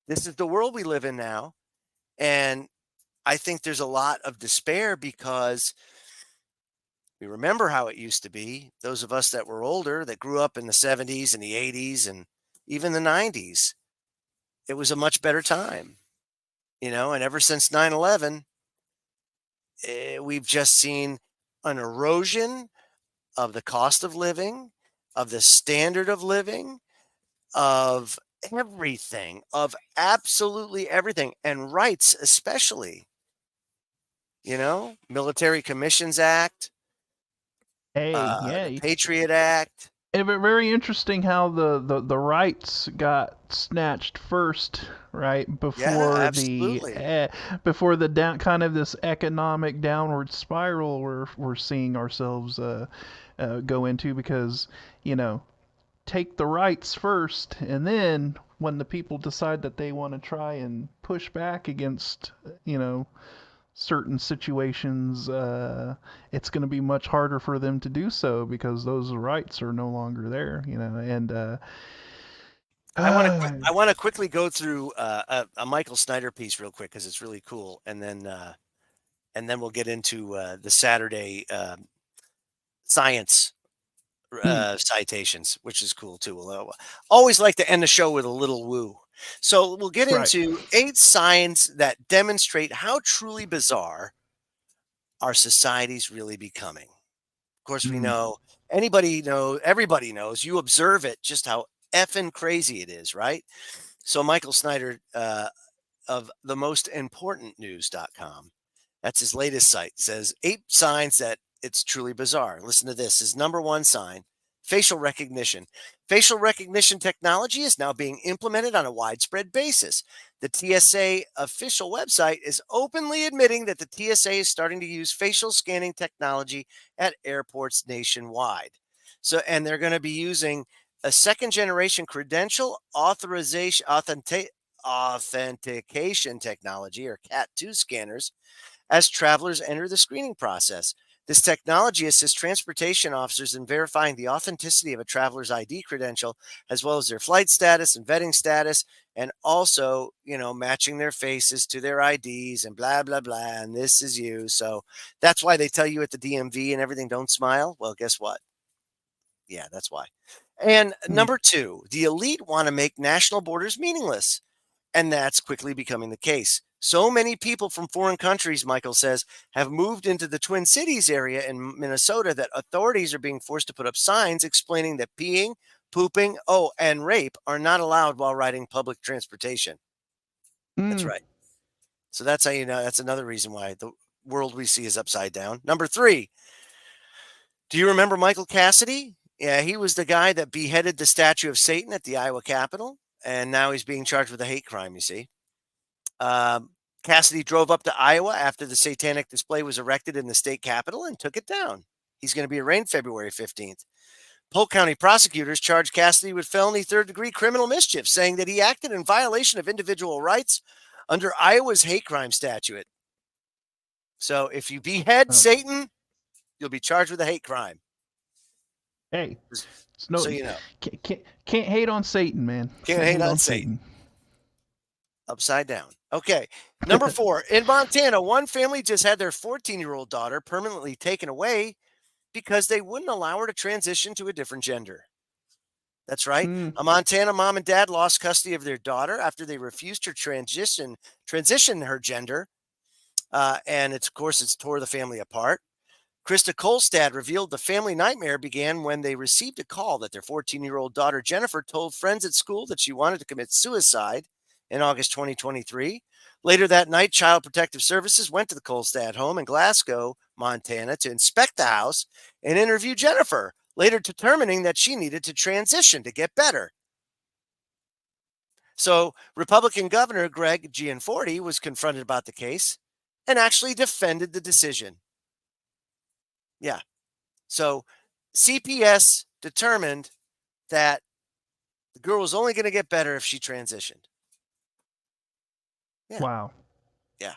this is the world we live in now. And I think there's a lot of despair because we remember how it used to be. Those of us that were older, that grew up in the 70s and the 80s and even the 90s, it was a much better time, you know? And ever since 9/11, we've just seen an erosion of the cost of living, of the standard of living, of everything, of absolutely everything, and rights especially. You know, Military Commissions Act, Hey, the yay. Patriot Act. Very interesting how the rights got snatched first, right? Yeah, absolutely. Before the down kind of this economic downward spiral we're seeing ourselves go into, because you know, take the rights first, and then when the people decide that they want to try and push back against, you know, certain situations, it's going to be much harder for them to do so because those rights are no longer there, you know. And I want to quickly go through a Michael Snyder piece real quick because it's really cool, and then we'll get into the Saturday science citations, which is cool too. We'll always like to end the show with a little woo. So we'll get Right. into 8 signs that demonstrate how truly bizarre our society's really becoming. Of course, we know, everybody knows, you observe it, just how effing crazy it is, right? So Michael Snyder of the most important news.com, that's his latest site, says 8 signs that it's truly bizarre. Listen to this. His number 1 sign: facial recognition. Facial recognition technology is now being implemented on a widespread basis. The TSA official website is openly admitting that the TSA is starting to use facial scanning technology at airports nationwide. So, and they're going to be using a second generation credential authentication technology, or CAT2 scanners, as travelers enter the screening process. This technology assists transportation officers in verifying the authenticity of a traveler's ID credential, as well as their flight status and vetting status, and also, you know, matching their faces to their IDs and blah, blah, blah. And this is you. So that's why they tell you at the DMV and everything, don't smile. Well, guess what? Yeah, that's why. And number 2, the elite want to make national borders meaningless. And that's quickly becoming the case. So many people from foreign countries, Michael says, have moved into the Twin Cities area in Minnesota that authorities are being forced to put up signs explaining that peeing, pooping, and rape are not allowed while riding public transportation. That's right. So that's how you know, that's another reason why the world we see is upside down. Number 3, do you remember Michael Cassidy? Yeah, he was the guy that beheaded the statue of Satan at the Iowa Capitol, and now he's being charged with a hate crime, you see. Cassidy drove up to Iowa after the satanic display was erected in the state capitol and took it down. He's going to be arraigned February 15th. Polk County prosecutors charged Cassidy with felony third-degree criminal mischief, saying that he acted in violation of individual rights under Iowa's hate crime statute. So if you behead Satan, you'll be charged with a hate crime. Hey, so you know. Can't hate on Satan, man. Can't hate on Satan. Upside down. Okay. Number 4, in Montana, one family just had their 14-year-old daughter permanently taken away because they wouldn't allow her to transition to a different gender. That's right. A Montana mom and dad lost custody of their daughter after they refused to transition her gender. And of course, it's tore the family apart. Krista Kolstad revealed the family nightmare began when they received a call that their 14-year-old daughter, Jennifer, told friends at school that she wanted to commit suicide in August 2023. Later that night, Child Protective Services went to the Kolstad home in Glasgow, Montana, to inspect the house and interview Jennifer, later determining that she needed to transition to get better. So Republican Governor Greg Gianforte was confronted about the case and actually defended the decision. Yeah. So CPS determined that the girl was only going to get better if she transitioned. Yeah. Wow. Yeah.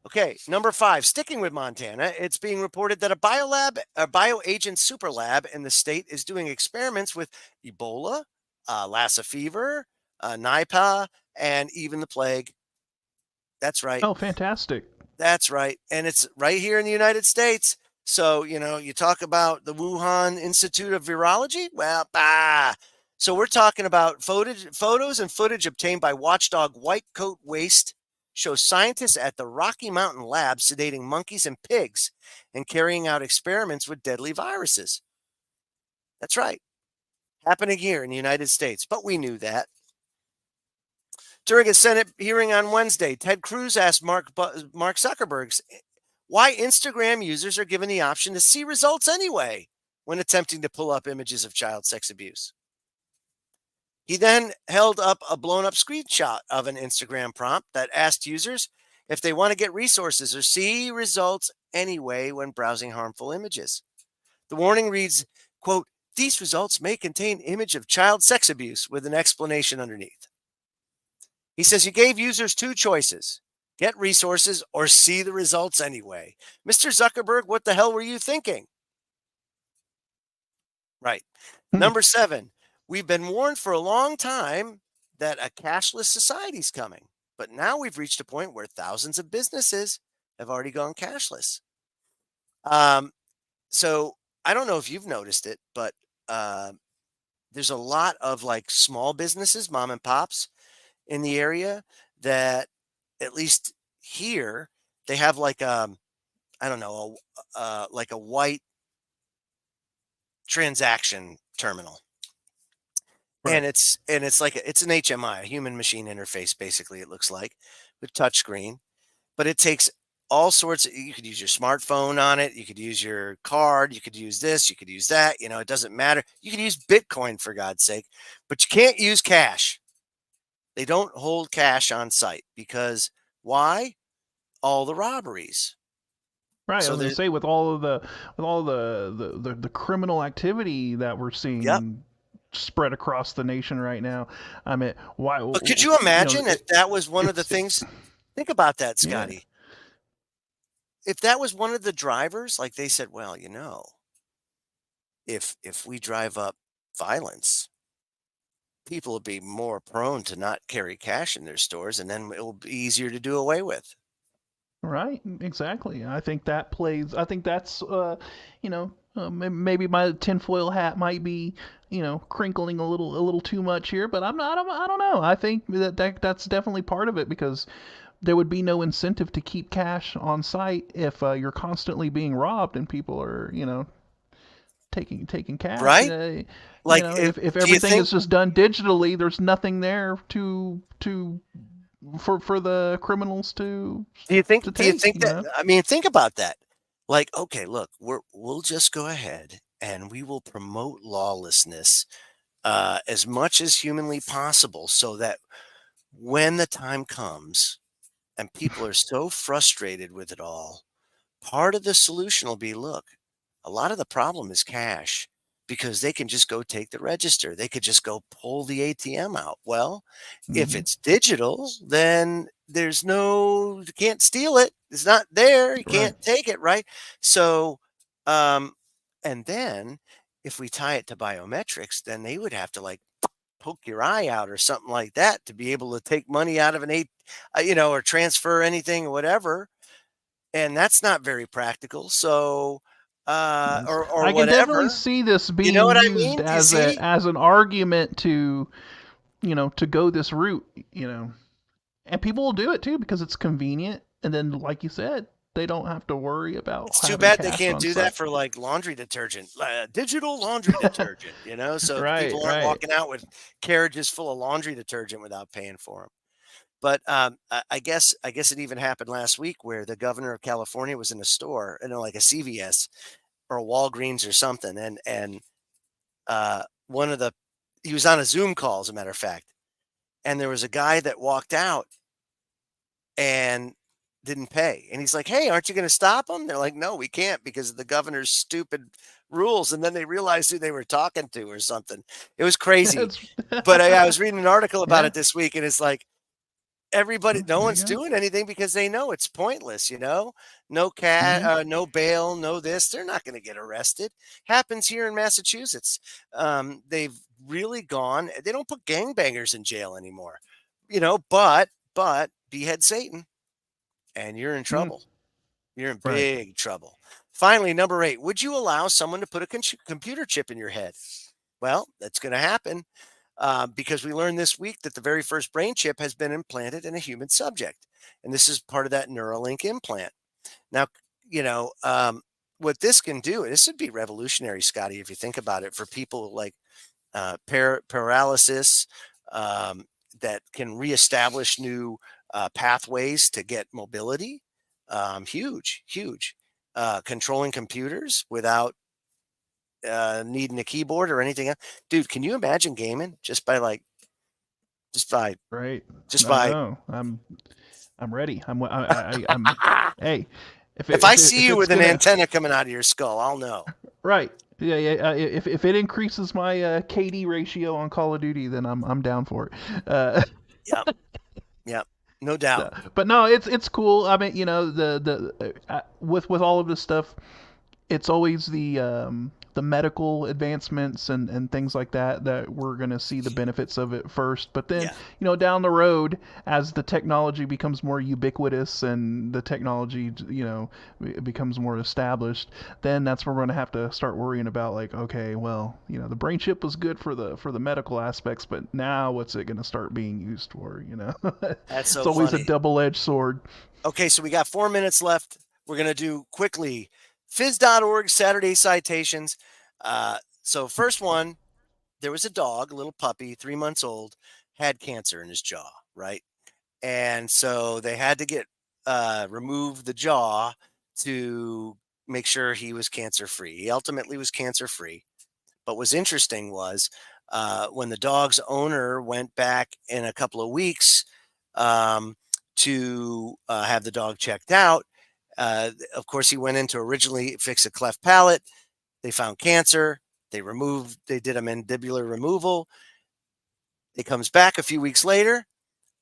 Okay, number 5, sticking with Montana, it's being reported that a bioagent super lab in the state is doing experiments with Ebola, Lassa fever, Nipah, and even the plague. That's right. Oh, fantastic. That's right. And it's right here in the United States. So, you talk about the Wuhan Institute of Virology. Well, so we're talking about photos and footage obtained by watchdog White Coat Waste show scientists at the Rocky Mountain lab sedating monkeys and pigs and carrying out experiments with deadly viruses. That's right. Happening here in the United States. But we knew that. During a Senate hearing on Wednesday, Ted Cruz asked Mark Zuckerberg why Instagram users are given the option to see results anyway when attempting to pull up images of child sex abuse. He then held up a blown up screenshot of an Instagram prompt that asked users if they want to get resources or see results anyway when browsing harmful images. The warning reads, quote, "These results may contain image of child sex abuse," with an explanation underneath. He says you gave users 2 choices: get resources or see the results anyway. Mr. Zuckerberg, what the hell were you thinking? Right. Number 7, we've been warned for a long time that a cashless society is coming, but now we've reached a point where thousands of businesses have already gone cashless. So I don't know if you've noticed it, but there's a lot of like small businesses, mom and pops in the area that, at least here, they have like I don't know, like a white transaction terminal. Right. And it's like it's an HMI, a human machine interface, basically, it looks like, with touchscreen. But it takes all sorts of, you could use your smartphone on it, you could use your card, you could use this, you could use that, it doesn't matter. You can use Bitcoin, for God's sake, but you can't use cash. They don't hold cash on site because why? All the robberies. Right. I So was going to say, with all the criminal activity that we're seeing spread across the nation right now, I mean, why? But could you imagine if that was one of the things? Think about that, Scotty. Yeah. If that was one of the drivers, like they said, well, if we drive up violence, people will be more prone to not carry cash in their stores, and then it will be easier to do away with. Right, exactly. I think that plays. I think that's, maybe my tinfoil hat might be, crinkling a little too much here, but I'm not. I don't know. I think that's definitely part of it, because there would be no incentive to keep cash on site if you're constantly being robbed and people are, taking cash. Right. Like, if everything is just done digitally, there's nothing there for the criminals to think take, that, I mean, think about that. Like, okay, look, we'll just go ahead and we will promote lawlessness as much as humanly possible, so that when the time comes and people are so frustrated with it all, part of the solution will be, look, a lot of the problem is cash, because they can just go take the register. They could just go pull the ATM out. Well, if it's digital, then you can't steal it. It's not there. You can't take it, right? So, and then if we tie it to biometrics, then they would have to like poke your eye out or something like that to be able to take money out of or transfer anything or whatever. And that's not very practical. So, or I can definitely see this being used as an argument to go this route, and people will do it too because it's convenient, and then, like you said, they don't have to worry about. It's too bad they can't do that for like laundry detergent, digital laundry detergent, so people aren't walking out with carriages full of laundry detergent without paying for them. But I guess it even happened last week where the governor of California was in a store, like a CVS or a Walgreens or something, and he was on a Zoom call, as a matter of fact, and there was a guy that walked out and didn't pay. And he's like, "Hey, aren't you going to stop them?" They're like, "No, we can't because of the governor's stupid rules." And then they realized who they were talking to or something. It was crazy. But I was reading an article about it this week, and it's like everybody, no one's doing anything because they know it's pointless. No no bail, no this. They're not going to get arrested. Happens here in Massachusetts. They've really gone. They don't put gangbangers in jail anymore. But behead Satan, and you're in trouble. You're in big trouble. Finally, number 8, would you allow someone to put a computer chip in your head? Well, that's going to happen because we learned this week that the very first brain chip has been implanted in a human subject. And this is part of that Neuralink implant. Now, what this can do, this would be revolutionary, Scotty, if you think about it, for people like paralysis that can reestablish new pathways to get mobility. Huge. Controlling computers without needing a keyboard or anything else. Dude, can you imagine gaming just by right. No, I'm ready. I'm hey, if I see you with an antenna coming out of your skull, I'll know. Right. Yeah. If it increases my KD ratio on Call of Duty, then I'm down for it. Yep. No doubt. But no, it's cool. I mean, with all of this stuff, it's always the medical advancements and things like that we're going to see the benefits of it first. But then, down the road, as the technology becomes more ubiquitous and the technology, becomes more established, then that's where we're going to have to start worrying about, like, okay, well, the brain chip was good for the medical aspects, but now what's it going to start being used for? That's so it's always funny. A double-edged sword. Okay, so we got 4 minutes left. We're going to do quickly phys.org Saturday citations. So first one, there was a dog, a little puppy, 3 months old, had cancer in his jaw, right? And so they had to remove the jaw to make sure he was cancer-free. He ultimately was cancer-free. But what's interesting was when the dog's owner went back in a couple of weeks to have the dog checked out, of course, he went in to originally fix a cleft palate. They found cancer. They did a mandibular removal. He comes back a few weeks later,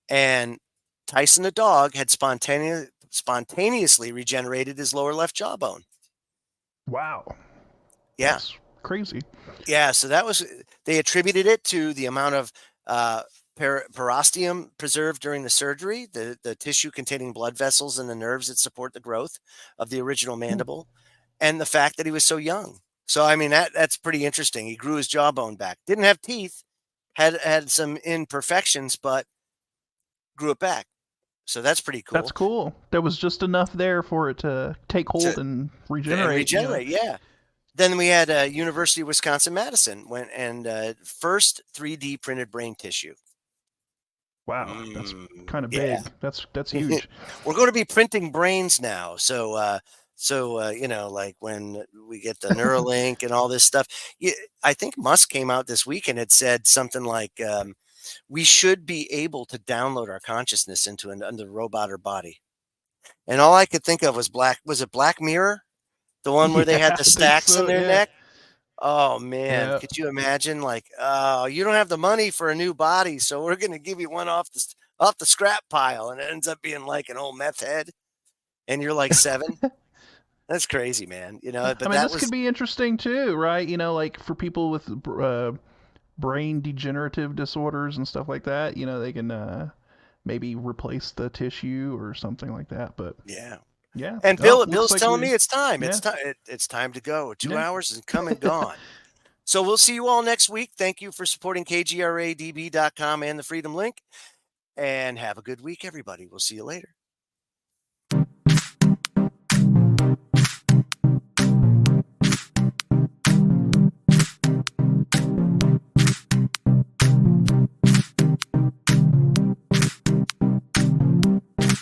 and Tyson the dog had spontaneously regenerated his lower left jawbone. Wow. Yeah. That's crazy. Yeah, so they attributed it to the amount of perosteum preserved during the surgery, the tissue containing blood vessels and the nerves that support the growth of the original mandible, and the fact that he was so young. So, I mean, that's pretty interesting. He grew his jawbone back. Didn't have teeth, had some imperfections, but grew it back. So that's pretty cool. That's cool. There was just enough there for it to take hold and regenerate. Yeah. Then we had University of Wisconsin-Madison went and first 3D printed brain tissue. Wow, that's kind of big. That's huge. We're going to be printing brains now. So like when we get the Neuralink and all this stuff, I think Musk came out this week and had said something like, we should be able to download our consciousness into a robot or body. And all I could think of was Black Mirror? The one where they had the stacks in their neck? Oh, man. Could you imagine? Like, oh, you don't have the money for a new body, so we're going to give you one off the scrap pile. And it ends up being like an old meth head. And you're like 7. That's crazy, man. But this could be interesting too, right? Like for people with brain degenerative disorders and stuff like that, they can maybe replace the tissue or something like that. But yeah. And Bill's telling me it's time. Yeah. It's time to go. 2 hours is come and gone. So we'll see you all next week. Thank you for supporting KGRADB.com and the Freedom Link. And have a good week, everybody. We'll see you later.